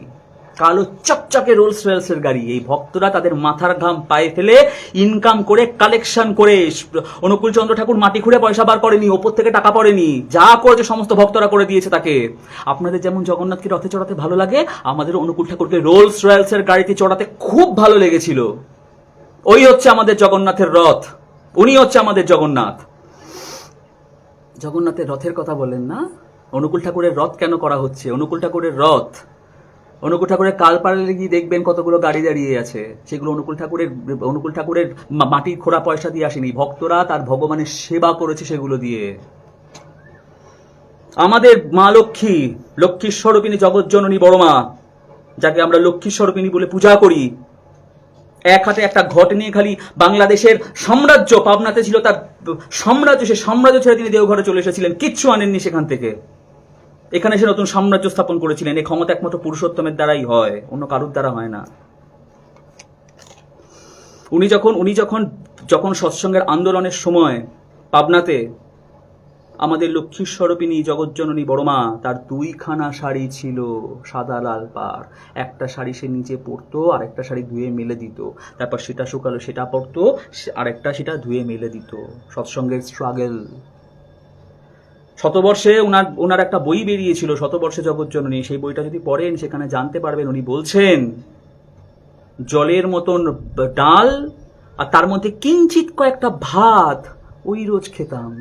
কালো চকচকে রোলস রয়েলসের গাড়ি। এই ভক্তরা তাদের মাথার ঘাম পায়ে ফেলে ইনকাম করে, কালেকশন করে, অনুকূল চন্দ্র ঠাকুর মাটি খুঁড়ে পয়সা বার করেনি, ওপর থেকে টাকা পড়েনি, যা করেছে সমস্ত ভক্তরা করে দিয়েছে তাকে। আপনাদের যেমন জগন্নাথকে রথে চড়াতে ভালো লাগে, আমাদের অনুকূল ঠাকুরকে রোলস রয়েলসের গাড়িতে চড়াতে খুব ভালো লেগেছিল। ওই হচ্ছে আমাদের জগন্নাথের রথ, উনি হচ্ছে আমাদের জগন্নাথ। জগন্নাথের রথের কথা বলেন না? অনুকূল ঠাকুরের রথ কেন করা হচ্ছে? অনুকূল ঠাকুরের রথ, অনুকূল ঠাকুরের কালপাড়ে গিয়ে দেখবেন কতগুলো গাড়ি দাঁড়িয়ে আছে, সেগুলো অনুকূল ঠাকুরের মাটির খোঁড়া পয়সা দিয়ে আসেনি, ভক্তরা তার ভগবানের সেবা করেছে সেগুলো দিয়ে। আমাদের মা লক্ষ্মী, লক্ষ্মীর স্বরূপিণী, জগৎজননী বড় মা, যাকে আমরা লক্ষ্মীর স্বরূপিণী বলে পূজা করি, এক হাতে একটা ঘট নিয়ে খালি বাংলাদেশের সাম্রাজ্য, পাবনাতে ছিল তার সাম্রাজ্য, সে সাম্রাজ্য ছেড়ে তিনি দেওঘরে চলে এসেছিলেন, কিচ্ছু আনেননি সেখান থেকে, এখানে এসে নতুন সাম্রাজ্য স্থাপন করেছিলেন। এই ক্ষমতা একমাত্র পুরুষোত্তমের দ্বারাই হয়, অন্য কারুর দ্বারা হয় না। উনি যখন সৎসঙ্গের আন্দোলনের সময় পাবনাতে আমাদের লক্ষ্মীর স্বরূপিণী জগৎজননী বড়মা, তার 2খানা শাড়ি ছিল সাদা লাল পাড়, একটা শাড়ি সে নিচে পরতো, আর একটা শাড়ি ধুয়ে মেলে দিত, তারপর সেটা শুকালো সেটা পরতো, আর একটা সেটা ধুয়ে মেলে দিত। সৎসঙ্গের স্ট্রাগল। শতবর্ষে ওনার একটা বই বেরিয়েছিল, শতবর্ষে জগৎজননী, সেই বইটা যদি পড়েন সেখানে জানতে পারবেন উনি বলছেন জলের মতন ডাল আর তার মধ্যে কিঞ্চিত কয়েকটা ভাত, ওই রোজ খেতাম।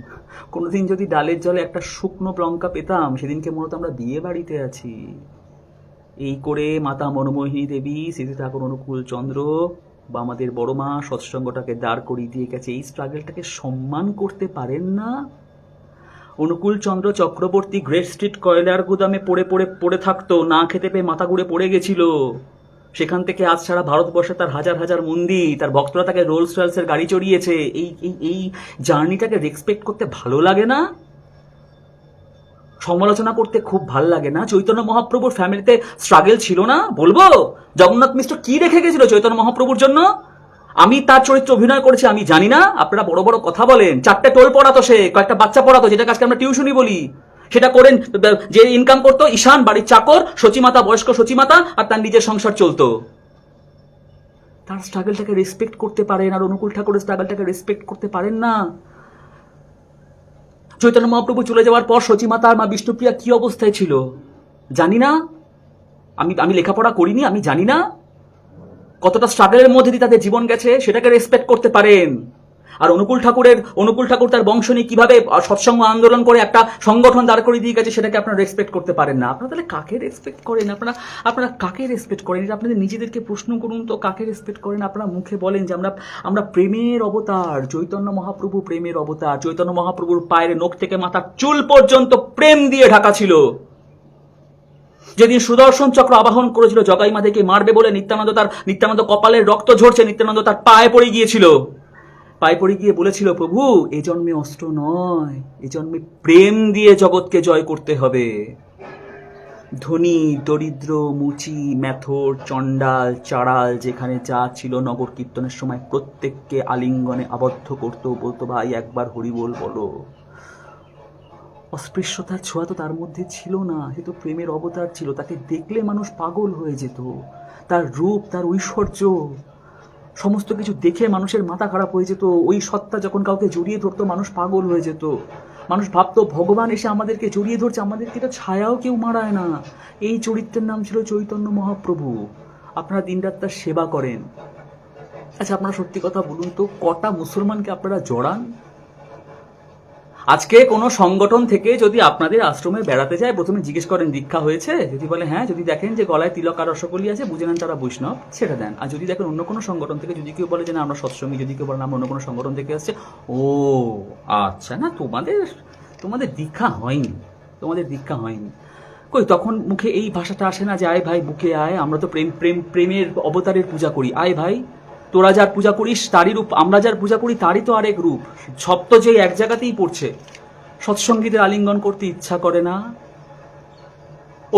কোনোদিন যদি ডালের জলে একটা শুকনো লঙ্কা পেতাম, সেদিনকে মনে হতো আমরা বিয়ে বাড়িতে আছি। এই করে মাতা মনমোহিনী দেবী, শ্রী ঠাকুর অনুকূল চন্দ্র বা আমাদের বড় মা সৎসঙ্গটাকে দাঁড় করিয়ে দিয়ে গেছে, এই স্ট্রাগলটাকে সম্মান করতে পারেন না? অনুকূল চন্দ্র চক্রবর্তী গ্রেট স্ট্রিট কয়লার গুদামে পড়ে থাকতো, না খেতে পেয়ে মাথা ঘুরে পড়ে গেছিল। সেখান থেকে আজ সারা ভারতবর্ষে তার হাজার হাজার মন্দির, তার ভক্তরা তাকে রোলস রয়েলসের গাড়ি চড়িয়েছে। এই এই এই জার্নিটাকে রেসপেক্ট করতে ভালো লাগে না? সমালোচনা করতে খুব ভালো লাগে না? চৈতন্য মহাপ্রভুর ফ্যামিলিতে স্ট্রাগল ছিল না? বলবো জগন্নাথ মিশ্র কি রেখে গেছিল চৈতন্য মহাপ্রভুর জন্য? আমি তার চরিত্র অভিনয় করেছি, আমি জানি না? আপনারা বড় বড় কথা বলেন। 4টে টোল পড়াতো, সে কয়েকটা বাচ্চা পড়াতো, যেটাকে আজকে আমরা টিউশনই বলি। সেটা করেন, যে ইনকাম করতো ঈশান বাড়ির চাকর, সচিমাতা, বয়স্ক সচিমাতা, আর তার নিজের সংসার চলতো। তার স্ট্রাগলটাকে রেসপেক্ট করতে পারেন, আর অনুকূল ঠাকুরের স্ট্রাগলটাকে রেসপেক্ট করতে পারেন না? চৈতন্য মহাপ্রভু চলে যাওয়ার পর সচিমাতা আর মা বিষ্ণুপ্রিয়া কি অবস্থায় ছিল জানি না? আমি লেখাপড়া করিনি, আমি জানি না কতটা স্ট্রাগলের মধ্যে দিয়ে তাদের জীবন গেছে? সেটাকে রেসপেক্ট করতে পারেন। আর অনুকূল ঠাকুর তার বংশ নিয়ে কিভাবে সৎসঙ্গ আন্দোলন করে একটা সংগঠন দাঁড় করে দিয়ে গেছে, সেটাকে আপনারা রেসপেক্ট করতে পারেন না। আপনারা তাহলে কাকে রেসপেক্ট করেন? আপনারা কাকে রেসপেক্ট করেন? এটা আপনাদের নিজেদেরকে প্রশ্ন করুন তো, কাকে রেসপেক্ট করেন? আপনারা মুখে বলেন যে আমরা প্রেমের অবতার, চৈতন্য মহাপ্রভু প্রেমের অবতার। চৈতন্য মহাপ্রভুর পায়ের নখ থেকে মাথার চুল পর্যন্ত প্রেম দিয়ে ঢাকা ছিল। যেদিন সুদর্শন চক্র আবাহন করেছিল জগাই মাদেকে মারবে বলে, নিত্যানন্দ কপালের রক্ত ঝরছে, নিত্যানন্দ তার পায়ে পড়ে গিয়েছিল। পায়ে পড়ে গিয়ে বলেছিল, প্রভু এ জন্মে অস্ত্র নয়, এ জন্মে প্রেম দিয়ে জগৎকে জয় করতে হবে। ধনী দরিদ্র মুচি মেথর চণ্ডাল চাড়াল যেখানে যা ছিল, নগর কীর্তনের সময় প্রত্যেককে আলিঙ্গনে আবদ্ধ করতো, বলতো ভাই একবার হরিবোল বলো। অস্পৃশ্যতার ছোঁয়া তো তার মধ্যে ছিল না, সে তো প্রেমের অবতার ছিল। তাকে দেখলে মানুষ পাগল হয়ে যেত। তার রূপ, তার ঐশ্বর্য, সমস্ত কিছু দেখে মানুষের মাথা খারাপ হয়ে যেত। ওই সত্তা যখন কাউকে জড়িয়ে ধরতো, মানুষ পাগল হয়ে যেত। মানুষ ভাবতো ভগবান এসে আমাদেরকে জড়িয়ে ধরছে, আমাদেরকে তো ছায়াও কেউ মারায় না। এই চরিত্রের নাম ছিল চৈতন্য মহাপ্রভু। আপনারা দিনরাত তার সেবা করেন। আচ্ছা আপনারা সত্যি কথা বলুন তো, কটা মুসলমানকে আপনারা জড়ান? আজকে কোনো সংগঠন থেকে যদি আপনাদের আশ্রমে বেড়াতে যায়, প্রথমে জিজ্ঞেস করেন দীক্ষা হয়েছে? যদি বলে হ্যাঁ, যদি দেখেন যে গলায় তিলক আর রসগোল্লা আছে, বুঝে নেন তারা বৈষ্ণব, সেটা দেন। আর যদি দেখেন অন্য কোনো সংগঠন থেকে, যদি কেউ বলে যে না আমরা সৎসঙ্গী, যদি কেউ বলেন আমরা অন্য কোনো সংগঠন থেকে আসছে, ও আচ্ছা, না তোমাদের দীক্ষা হয়নি, তোমাদের দীক্ষা হয়নি। কই তখন মুখে এই ভাষাটা আসে না যে আয় ভাই বুকে আয়, আমরা তো প্রেমের অবতারের পূজা করি, আয় ভাই তোরা যার পূজা করিস তারই রূপ, আমরা যার পূজা করি তারই তো আরেক রূপ। সব তো যে এক জায়গাতেই পড়ছে। সৎসঙ্গীদের আলিঙ্গন করতে ইচ্ছা করে না?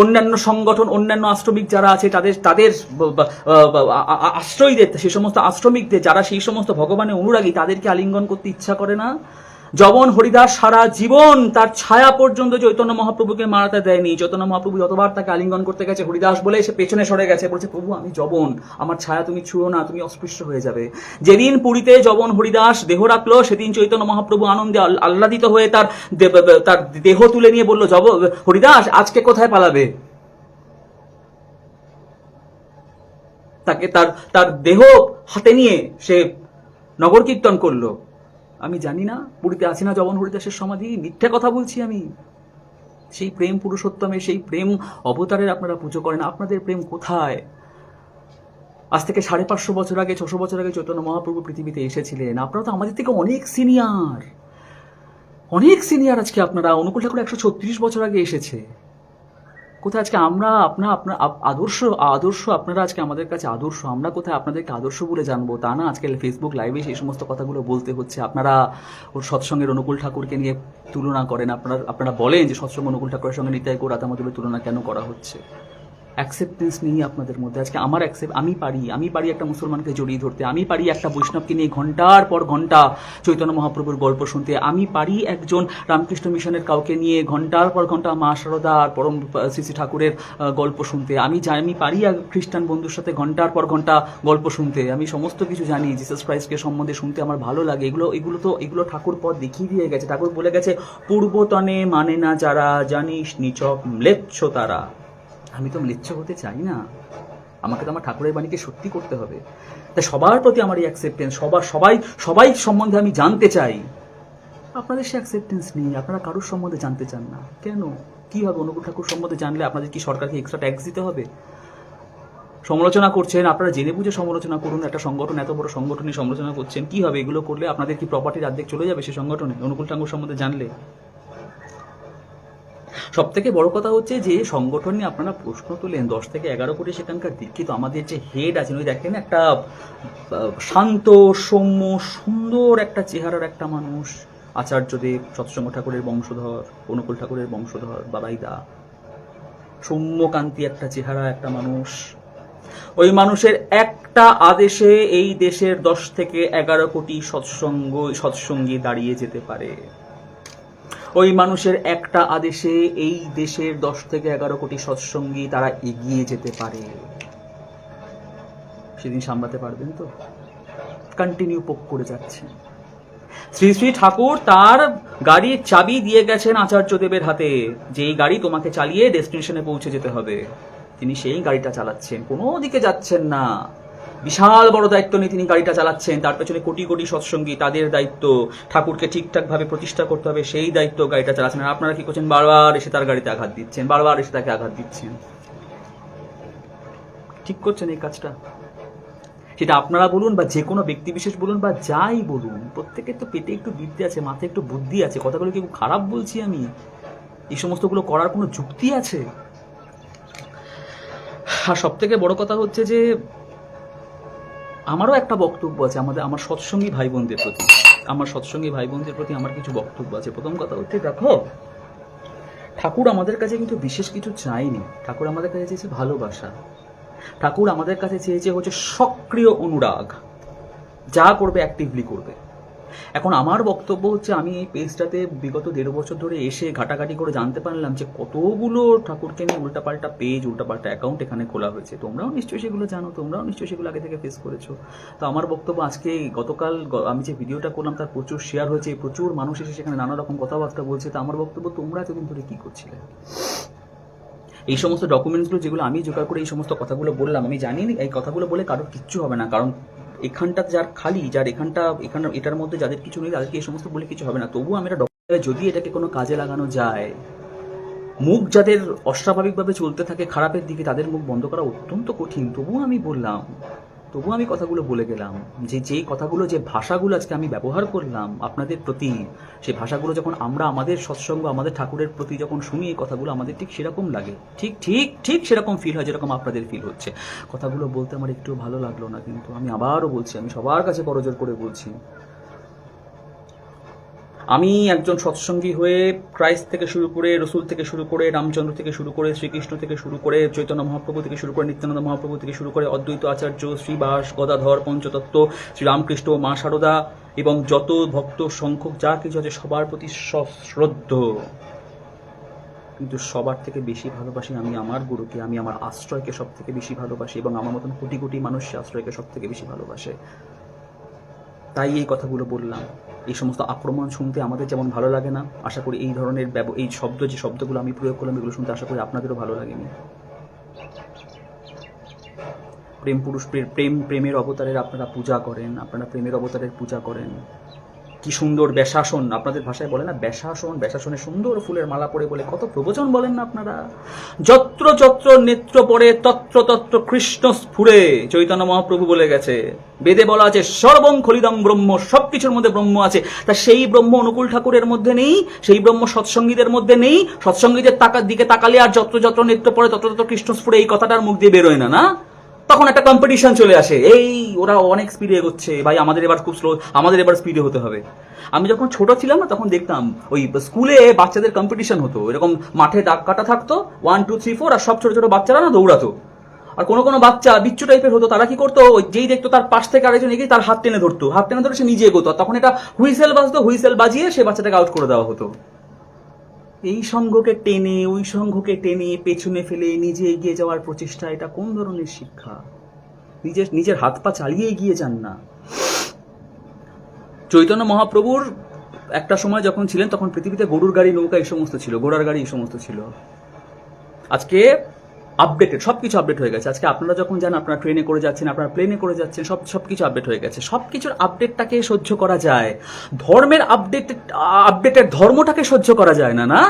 অন্যান্য সংগঠন, অন্যান্য আশ্রমিক যারা আছে, তাদের আশ্রয়ীদের, সেই সমস্ত আশ্রমিকদের যারা সেই সমস্ত ভগবানের অনুরাগী, তাদেরকে আলিঙ্গন করতে ইচ্ছা করে না? যবন হরিদাস সারা জীবন তার ছায়া পর্যন্ত চৈতন্য মহাপ্রভুকে মারাতে দেয়নি। চৈতন্য মহাপ্রভু যতবার তাকে আলিঙ্গন করতে গেছে, হরিদাস বলে সে পেছনে সরে গেছে, বলছে প্রভু আমি যবন, আমার ছায়া তুমি ছুঁয়ো না, তুমি অস্পৃশ্য হয়ে যাবে। যেদিন পুরীতে যবন হরিদাস দেহ রাখলো, সেদিন চৈতন্য মহাপ্রভু আনন্দে আহ্লাদিত হয়ে তার দেহ তুলে নিয়ে বলল, হরিদাস আজকে কোথায় পালাবে? তাকে তার দেহ হাতে নিয়ে সে নগর কীর্তন করলো। আমি জানি না পুরীতে আছি না যবন হরিদাসের সমাধি? মিথ্যে কথা বলছি আমি? সেই প্রেম পুরুষোত্তমে, সেই প্রেম অবতারের আপনারা পুজো করেন। আপনাদের প্রেম কোথায়? আজ থেকে 550 বছর আগে, 600 বছর আগে চৈতন্য মহাপ্রভু পৃথিবীতে এসেছিলেন। আপনারা তো আমাদের থেকে অনেক সিনিয়র আজকে আপনারা। অনুকূল ঠাকুর 136 বছর আগে এসেছে। কোথায় আজকে আমরা আপনার আদর্শ আপনারা আজকে আমাদের কাছে আদর্শ, আমরা কোথায় আপনাদেরকে আদর্শ বলে জানবো? তা না, আজকে ফেসবুক লাইভে সেই সমস্ত কথাগুলো বলতে হচ্ছে। আপনারা ওর সৎসঙ্গের অনুকূল ঠাকুরকে নিয়ে তুলনা করেন। আপনারা বলেন যে সৎসঙ্গ অনুকূল ঠাকুরের সঙ্গে নিতাই গৌর রাধামাধবের তুলনা কেন করা হচ্ছে? অ্যাকসেপ্টেন্স নেই আপনাদের মধ্যে। আজকে আমি পারি একটা মুসলমানকে জড়িয়ে ধরতে, আমি পারি একটা বৈষ্ণবকে নিয়ে ঘন্টার পর ঘন্টা চৈতন্য মহাপ্রভুর গল্প শুনতে, আমি পারি একজন রামকৃষ্ণ মিশনের কাউকে নিয়ে ঘন্টার পর ঘন্টা মা শারদা আর পরম শ্রী ঠাকুরের গল্প শুনতে, আমি পারি এক খ্রিস্টান বন্ধুর সাথে ঘন্টার পর ঘন্টা গল্প শুনতে। আমি সমস্ত কিছু জানি, জিসাস ক্রাইস্টকে সম্বন্ধে শুনতে আমার ভালো লাগে। এগুলো ঠাকুর পথ দেখিয়ে দিয়ে গেছে। ঠাকুর বলে গেছে, পূর্বতনে মানে না যারা, জানিস নিচক ম্লেচ্ছ তারা। আমি তো ম্লেচ্ছ হতে চাই না, আমাকে তো আমার ঠাকুরের বাণীকে সত্যি করতে হবে। তাই সবার প্রতি আমার এই অ্যাকসেপ্টেন্স, সবাই সম্বন্ধে আমি জানতে চাই। আপনাদের সে অ্যাকসেপ্টেন্স নেই, আপনারা কারোর সম্বন্ধে জানতে চান না কেন? কি হবে অনুকূল ঠাকুর সম্বন্ধে জানলে? আপনাদের কি সরকারকে এক্সট্রা ট্যাক্স দিতে হবে? সমালোচনা করছেন, আপনারা জেনে বুঝে সমালোচনা করুন। একটা সংগঠন, এত বড় সংগঠনের সমালোচনা করছেন, কি হবে এগুলো করলে? আপনাদের কি প্রপার্টির অর্ধেক চলে যাবে সেই সংগঠনে অনুকূল ঠাকুর সম্বন্ধে জানলে? সব থেকে বড় কথা হচ্ছে যে সংগঠন নিয়ে আপনারা প্রশ্ন তোলেন, 10 থেকে 11 কোটি সেখানকার দীক্ষিত আমাদের যে হেড আছেন, ওই দেখেন একটা শান্ত সৌম্য সুন্দর একটা চেহারার একটা মানুষ, আচার্যদেব, সৎসঙ্গ ঠাকুরের বংশধর, অনুকূল ঠাকুরের বংশধর বাবাইদা, সৌম্যকান্তি একটা চেহারা একটা মানুষ। ওই মানুষের একটা আদেশে এই দেশের 10 থেকে 11 কোটি সৎসঙ্গী দাঁড়িয়ে যেতে পারে। ওই মানুষের একটা আদেশে এই দেশের 10 থেকে 11 কোটি সৎসঙ্গী তারা এগিয়ে যেতে পারে। সেদিন সামলাতে পারবেন তো? কন্টিনিউ পোক করে যাচ্ছে। শ্রী শ্রী ঠাকুর তার গাড়ির চাবি দিয়ে গেছেন আচার্যদেবের হাতে, যে এই গাড়ি তোমাকে চালিয়ে ডেস্টিনেশনে পৌঁছে যেতে হবে। তিনি সেই গাড়িটা চালাচ্ছেন, কোনো দিকে যাচ্ছেন না। বিশাল বড় দায়িত্ব নিয়ে তিনি গাড়িটা চালাচ্ছেন, তার পেছনে কোটি কোটি সৎসঙ্গী, তাদের দায়িত্ব ঠাকুরকে ঠিকঠাক ভাবে প্রতিষ্ঠা করতে হবে, সেই দায়িত্ব গাড়িটা চালাচ্ছেন। আর আপনারা কি করছেন? বারবার এসে তার গাড়িতে আঘাত দিচ্ছেন, বারবার এসে তাকে আঘাত দিচ্ছেন। ঠিক করছেন এই কাজটা? সেটা আপনারা বলুন বা যে কোনো ব্যক্তি বিশেষ বলুন বা যাই বলুন, প্রত্যেকের তো পেটে একটু বিদ্যে আছে, মাথায় একটু বুদ্ধি আছে। কথাগুলো কি খারাপ বলছি আমি? এই সমস্তগুলো করার কোনো যুক্তি আছে? আর সব থেকে বড় কথা হচ্ছে যে আমারও একটা বক্তব্য আছে আমার সৎসঙ্গী ভাই বোনদের প্রতি। আমার কিছু বক্তব্য আছে। প্রথম কথা হচ্ছে, দেখো, ঠাকুর আমাদের কাছে কিন্তু বিশেষ কিছু চাইনি। ঠাকুর আমাদের কাছে চেয়েছে ভালোবাসা। ঠাকুর আমাদের কাছে চেয়েছে হচ্ছে সক্রিয় অনুরাগ, যা করবে অ্যাক্টিভলি করবে। এখন আমার বক্তব্য হচ্ছে, আমি এই পেজটাতে বিগত 1.5 বছর ধরে এসে ঘাটাঘাটি করে জানতে পারলাম যে কতগুলো ঠাকুরকে নিয়ে উল্টাপাল্টা পেজ, উল্টাপাল্টা অ্যাকাউন্ট এখানে খোলা হয়েছে। তোমরাও নিশ্চয়ই সেগুলো জানো, তোমরাও নিশ্চয়ই সেগুলো আগে থেকে ফেস করেছো। তো আমার বক্তব্য, আজকে গতকাল আমি যে ভিডিওটা করলাম তার প্রচুর শেয়ার হয়েছে, প্রচুর মানুষ এসে সেখানে নানা রকম কথাবার্তা বলছে। তো আমার বক্তব্য, তোমরা এতদিন ধরে কি করছিলে? এই সমস্ত ডকুমেন্টসগুলো যেগুলো আমি জোগাড় করে এই সমস্ত কথাগুলো বললাম, আমি জানি এই কথাগুলো বলে কারোর কিচ্ছু হবে না। কারণ এখানটা যার খালি, যার এটার মধ্যে যাদের কিছু নেই, তাদেরকে এই সমস্ত বলে কিছু হবে না। তবুও আমি এটা যদি এটাকে কোনো কাজে লাগানো যায়, মুখ যাদের অস্বাভাবিকভাবে চলতে থাকে খারাপের দিকে, তাদের মুখ বন্ধ করা অত্যন্ত কঠিন। তবুও আমি বললাম, তবুও আমি কথাগুলো বলে গেলাম যে যেই কথাগুলো, যে ভাষাগুলো আজকে আমি ব্যবহার করলাম আপনাদের প্রতি, সেই ভাষাগুলো যখন আমরা আমাদের সৎসঙ্গ, আমাদের ঠাকুরের প্রতি যখন শুনি, এই কথাগুলো আমাদের ঠিক সেরকম লাগে, ঠিক ঠিক ঠিক সেরকম ফিল হয় যেরকম আপনাদের ফিল হচ্ছে। কথাগুলো বলতে আমার একটু ভালো লাগলো না, কিন্তু আমি আবারও বলছি, আমি সবার কাছে করজোর করে বলছি, আমি একজন সৎসঙ্গী হয়ে ক্রাইস্ট থেকে শুরু করে, রসুল থেকে শুরু করে, রামচন্দ্র থেকে শুরু করে, শ্রীকৃষ্ণ থেকে শুরু করে, চৈতন্য মহাপ্রভু থেকে শুরু করে, নিত্যানন্দ মহাপ্রভু থেকে শুরু করে, অদ্বৈত আচার্য, শ্রীবাস, গদাধর, পঞ্চতত্ত্ব, শ্রীরামকৃষ্ণ, মা শারদা এবং যত ভক্ত সংখ্যক যা কিছু আছে সবার প্রতি সশ্রদ্ধ। কিন্তু সবার থেকে বেশি ভালোবাসি আমি আমার গুরুকে, আমি আমার আশ্রয়কে সব থেকে বেশি ভালোবাসি, এবং আমার মতন কোটি কোটি মানুষ আশ্রয়কে সব থেকে বেশি ভালোবাসে। তাই এই কথাগুলো বললাম। এই সমস্ত আক্রমণ শুনতে আমাদের যেমন ভালো লাগে না, আশা করি এই ধরনের এই যে শব্দগুলো আমি প্রয়োগ করলাম, এগুলো শুনতে আশা করি আপনাদেরও ভালো লাগেনি। প্রেমের অবতারের আপনারা পূজা করেন, আপনারা প্রেমের অবতারের পূজা করেন। কি সুন্দর ব্যাসাসন, আপনাদের ভাষায় বলে না ব্যাসাসন, ব্যাসাসনে সুন্দর ফুলের মালা পরে বলে কত প্রবচন বলেন না আপনারা। যত্র যত্র নেত্র পড়ে তত্র তত্র কৃষ্ণ স্ফুরে, চৈতন্য মহাপ্রভু বলে গেছে। বেদে বলা আছে সর্বং খলিদং ব্রহ্ম, সবকিছুর মধ্যে ব্রহ্ম আছে। তা সেই ব্রহ্ম অনুকূল ঠাকুরের মধ্যে নেই, সেই ব্রহ্ম সৎসঙ্গীদের মধ্যে নেই। সৎসঙ্গীদের দিকে তাকালে আর যত্র যত্র নেত্র পড়ে তত্র তত্র কৃষ্ণ স্ফুরে এই কথাটার মুখ দিয়ে বেরোয় না, না? তখন একটা কম্পিটিশন চলে আসে, এই ওরা অনেক স্পিডে এগোচ্ছে, ভাই আমাদের এবার খুব স্লো, আমাদের এবার স্পিডে হতে হবে। আমি যখন ছোট ছিলাম না, তখন দেখতাম ওই স্কুলে বাচ্চাদের কম্পিটিশন হতো, এরকম মাঠে দাগ কাটা থাকতো 1 2 3 4, আর সব ছোট ছোট বাচ্চারা না দৌড়াতো। আর কোনো কোনো বাচ্চা বিচ্ছু টাইপের হতো, তারা কি করতো, ওই যেই দেখতো তার পাশ থেকে আরেকজন এগিয়ে তার হাত টেনে ধরতো, হাত টেনে ধরে সে নিজে এগোতো। তখন এটা হুইসেল বাজতো, হুইসেল বাজিয়ে সে বাচ্চাটাকে আউট করে দেওয়া হতো। এই সংঘকে টেনে, ওই সংঘকে টেনে পেছনে ফেলে নিজে এগিয়ে যাওয়ার প্রচেষ্টা, এটা কোন ধরনের শিক্ষা? নিজের হাত পা চালিয়ে এগিয়ে যান না। চৈতন্য মহাপ্রভুর একটা সময় যখন ছিলেন, তখন পৃথিবীতে গরুর গাড়ি, নৌকা এই সমস্ত ছিল, ঘোড়ার গাড়ি এই সমস্ত ছিল। আজকে আপডেটেড, সবকিছু আপডেট হয়ে গেছে। আজকে আপনারা যখন যান, আপনারা ট্রেনে করে যাচ্ছেন, আপনারা প্লেনে করে যাচ্ছেন, সবকিছু আপডেট হয়ে গেছে। সবকিছুর আপডেটটাকে সহ্য করা যায়, ধর্মের আপডেটেড ধর্মটাকে সহ্য করা যায় না, না?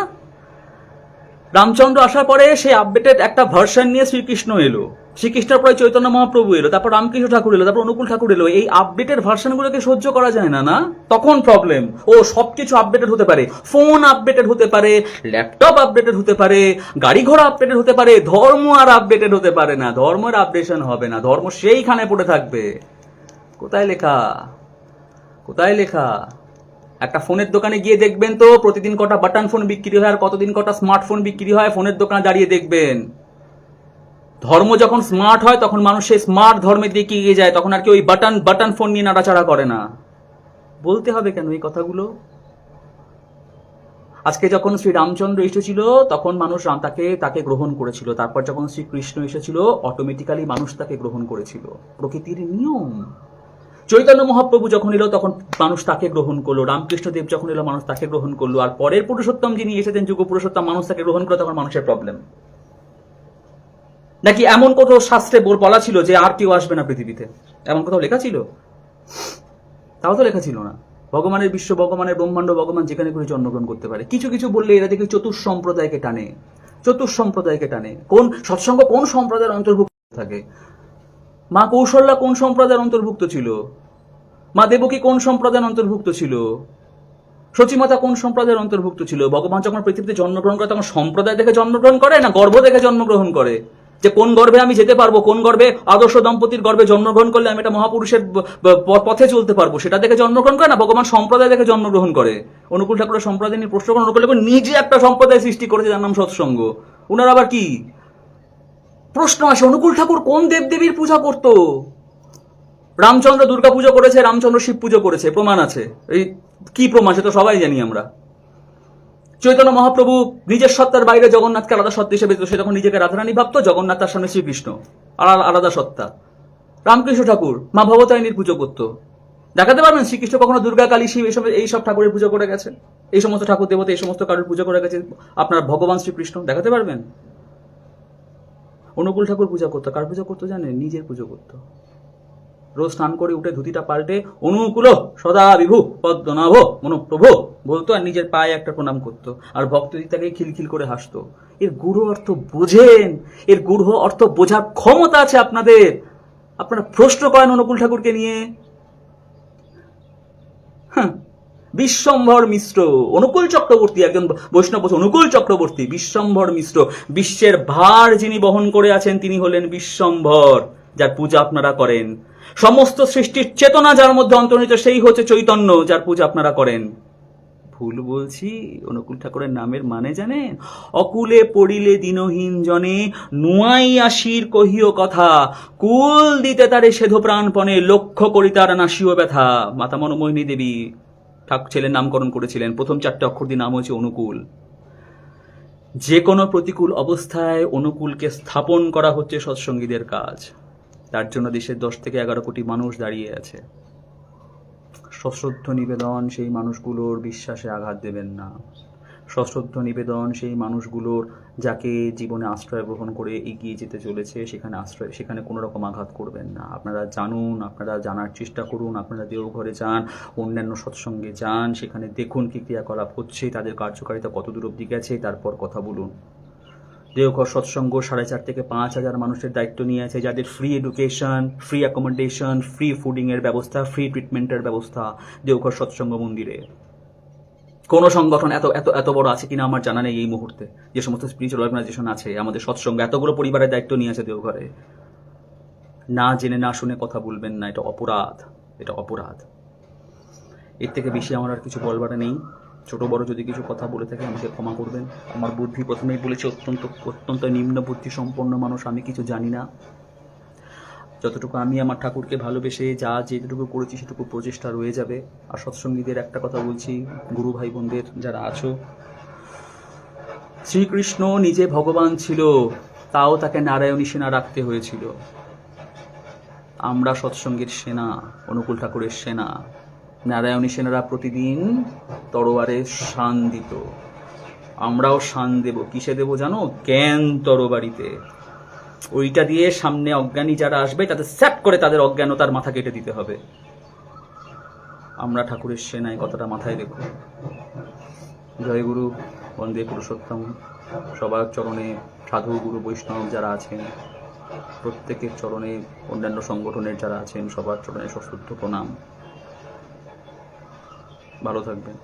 রামচন্দ্র আসার পরে সেই আপডেটেড একটা ভার্সন নিয়ে শ্রীকৃষ্ণ এলো, শ্রীকৃষ্ণের পরে চৈতন্য মহাপ্রভু এলো, তারপর রামকৃষ্ণ ঠাকুর এলো, তারপর অনুকূল ঠাকুর এলো। এই আপডেটেড ভার্সনগুলোকে সহ্য করা যায় না, না? তখন প্রবলেম। ও সবকিছু আপডেটেড হতে পারে, ফোন আপডেটেড হতে পারে, ল্যাপটপ আপডেটেড হতে পারে, গাড়ি ঘোড়া আপডেটেড হতে পারে, ধর্ম আর আপডেটেড হতে পারে না। ধর্মের আপডেশন হবে না, ধর্ম সেইখানে পড়ে থাকবে। কোথায় লেখা? কোথায় লেখা? একটা ফোনের দোকানে গিয়ে দেখবেন তো প্রতিদিন কটা বাটন ফোন বিক্রি হয় আর কতদিন কটা স্মার্টফোন বিক্রি হয়, ফোনের দোকানে দাঁড়িয়ে দেখবেন। ধর্ম যখন স্মার্ট হয় তখন মানুষ সেই স্মার্ট ধর্মের দিকে এগিয়ে যায়, তখন আর কি ওই বাটন ফোন নিয়ে নাড়াচাড়া করে না। বলতে হবে কেন এই কথাগুলো? আজকে যখন শ্রী রামচন্দ্র এসেছিল তখন মানুষ তাকে গ্রহণ করেছিল, তারপর যখন শ্রীকৃষ্ণ এসেছিল অটোমেটিক্যালি মানুষ তাকে গ্রহণ করেছিল, প্রকৃতির নিয়ম। চৈতন্য মহাপ্রভু যখন এলো তখন মানুষ তাকে গ্রহণ করলো, রামকৃষ্ণ দেব যখন এলো মানুষ তাকে গ্রহণ করলো, আর পরের পুরুষোত্তম যিনি এসেছেন যুগ পুরুষোত্তম মানুষ তাকে গ্রহণ করলো, তখন মানুষের প্রবলেম। নাকি এমন কোথাও শাস্ত্রে বলা ছিল যে আর কেউ আসবে না পৃথিবীতে? এমন কোথাও লেখা ছিল? তাও তো লেখা ছিল না। ভগবানের বিশ্ব, ভগবানের ব্রহ্মাণ্ড, ভগবান যেখানে করে জন্মগ্রহণ করতে পারে। কিছু কিছু বললে এরা দেখে চতুর্সম্প্রদায়কে টানে, চতুর্সম্প্রদায়কে টানে। কোন সৎসঙ্গ কোন সম্প্রদায়ের অন্তর্ভুক্ত থাকে? মা কৌশল্যা কোন সম্প্রদায়ের অন্তর্ভুক্ত ছিল? মা দেবকী কোন সম্প্রদায়ের অন্তর্ভুক্ত ছিল? সচিমাতা কোন সম্প্রদায়ের অন্তর্ভুক্ত ছিল? ভগবান যখন পৃথিবীতে জন্মগ্রহণ করে তখন সম্প্রদায় দেখে জন্মগ্রহণ করে না গর্ভ দেখে জন্মগ্রহণ করে? যে কোন গর্ভে আমি যেতে পারবো, কোন গর্ভে আদর্শ দম্পতির গর্ভে জন্মগ্রহণ করলে আমি একটা মহাপুরুষের পথে চলতে পারবো, সেটা দেখে জন্মগ্রহণ করে না। ভগবান সম্প্রদায় দেখে জন্মগ্রহণ করে। অনুকূল ঠাকুরের সম্প্রদায় নিয়ে প্রশ্ন করেন, অনুকূল ঠাকুর নিজে একটা সম্প্রদায় সৃষ্টি করেছে যার নাম সৎসঙ্গ। উনার আবার কি প্রশ্ন আসে, অনুকূল ঠাকুর কোন দেবদেবীর পূজা করতো? রামচন্দ্র দুর্গা পুজো করেছে, রামচন্দ্র শিব পুজো করেছে, প্রমাণ আছে। এই কি প্রমাণ সে তো সবাই জানি আমরা। চৈতন্য মহাপ্রভু নিজের সত্তার বাইরে জগন্নাথকে আলাদা সত্তা হিসেবে, সে তখন নিজেকে রাধারানী ভাবতো, জগন্নাথ তার সামনে শ্রীকৃষ্ণ, আলাদা সত্তা। রামকৃষ্ণ ঠাকুর মা ভবতারিণীর পুজো করতো। দেখাতে পারবেন শ্রীকৃষ্ণ কখনো দুর্গা, কালী, শিব এইসব ঠাকুরের পুজো করে গেছে? এই সমস্ত ঠাকুর দেবতা, এই সমস্ত কারুর পুজো করে গেছে আপনার ভগবান শ্রীকৃষ্ণ? দেখাতে পারবেন? অনুকূল ঠাকুর পূজা করতো, কার পুজো করতো জানেন? নিজের পুজো করতো। রোজ স্নান করে উঠে ধুতিটা পাল্টে অনুকূল সদা বিভু পদ্মনাভ মনোপ্রভ বলতো, আর নিজের পায়ে একটা প্রণাম করতো, আর ভক্তদের তাকে খিলখিল করে হাসতো। এর গূঢ় অর্থ বোঝেন? এর গূঢ় অর্থ বোঝার ক্ষমতা আছে আপনাদের? আপনারা প্রশ্ন করেন অনুকূল ঠাকুরকে নিয়ে? বিশ্বম্ভর মিশ্র, অনুকূল চক্রবর্তী, একজন বৈষ্ণব অনুকূল চক্রবর্তী, বিশ্বম্ভর মিশ্র, বিশ্বের ভার যিনি বহন করে আছেন তিনি হলেন বিশ্বম্ভর, যার পূজা আপনারা করেন। সমস্ত সৃষ্টির চেতনা যার মধ্যে অন্তর্নিহিত সেই হচ্ছে চৈতন্য, যার পূজা আপনারা করেন। ভুল বলছি? অনুকূল ঠাকুরের নামের মানে জানেন? অকুলে পড়িলে দিনহীন জনে নুয়াই আসির কহিও কথা, কুল দিতে তারে সেধ প্রাণপণে লক্ষ্য করি তার নাসিও ব্যথা। মাতা মনমোহিনী দেবী ঠাকুর ছেলের নামকরণ করেছিলেন, প্রথম 4টে অক্ষর দিয়ে নাম হয়েছে অনুকূল। যে কোনো প্রতিকূল অবস্থায় অনুকূলকে স্থাপন করা হচ্ছে সৎসঙ্গীদের কাজ। তার জন্য দেশের 10 থেকে 11 কোটি মানুষ দাঁড়িয়ে আছে। সশ্রদ্ধ নিবেদন সেই মানুষগুলোর বিশ্বাসে আঘাত দেবেন না। সশ্রদ্ধ নিবেদন সেই মানুষগুলোর যাকে জীবনে আশ্রয় গ্রহণ করে এগিয়ে যেতে চলেছে, সেখানে কোনো রকম আঘাত করবেন না। আপনারা জানুন, আপনারা জানার চেষ্টা করুন, আপনারা দেওঘরে যান, অন্যান্য সৎসঙ্গে যান, সেখানে দেখুন কি ক্রিয়াকলাপ হচ্ছে, তাদের কার্যকারিতা কত দূর অবধি গেছে, তারপর কথা বলুন। দেওঘর সৎসঙ্গ 4,500 থেকে 5,000 মানুষের দায়িত্ব নিয়ে আছে, যাদের free education, free accommodation, free ফুডিংয়ের ব্যবস্থা, ফ্রি ট্রিটমেন্টের ব্যবস্থা দেওঘর সৎসঙ্গ মন্দিরে। কোন সংগঠন এত এত এত বড় আছে কিনা আমার জানা নেই এই মুহূর্তে। যে সমস্ত স্পিরিচুয়াল অর্গানাইজেশন আছে, আমাদের সৎসঙ্গ এতগুলো পরিবারের দায়িত্ব নিয়ে আছে দেওঘরে। না জেনে না শুনে কথা বলবেন না, এটা অপরাধ, এটা অপরাধ। এর থেকে বেশি আমার আর কিছু বলবার নেই। ছোট বড় যদি কিছু কথা বলে থাকে আমাকে ক্ষমা করবেন। আমার বুদ্ধি, প্রথমেই বলেছি, অত্যন্ত নিম্ন বুদ্ধি সম্পন্ন মানুষ, আমি কিছু জানি না। যতটুকু আমি আমার ঠাকুরকে ভালোবেসে যেটুকু করেছি সেটুকু প্রচেষ্টা রয়ে যাবে। আর সৎসঙ্গীদের একটা কথা বলছি, গুরু ভাই বোনদের যারা আছো, শ্রীকৃষ্ণ নিজে ভগবান ছিল, তাও তাকে নারায়ণী সেনা রাখতে হয়েছিল। আমরা সৎসঙ্গের সেনা, অনুকূল ঠাকুরের সেনা। নারায়ণী সেনারা প্রতিদিন তরবারে শান দিত, আমরাও শান দেব। কিসে দেব জানো? জ্ঞান তরবারিতে। ওইটা দিয়ে সামনে অজ্ঞানী যারা আসবে তাদের স্যাপ করে তাদের অজ্ঞানতার মাথা কেটে দিতে হবে। আমরা ঠাকুরের সেনায়, কথাটা মাথায় রেখো। জয় গুরু। বন্দে পুরুষোত্তম। সবার চরণে সাধু গুরু বৈষ্ণব যারা আছেন প্রত্যেকের চরণে, অন্যান্য সংগঠনের যারা আছেন সবার চরণে সশ্রদ্ধ প্রণাম। ভালো থাকবেন।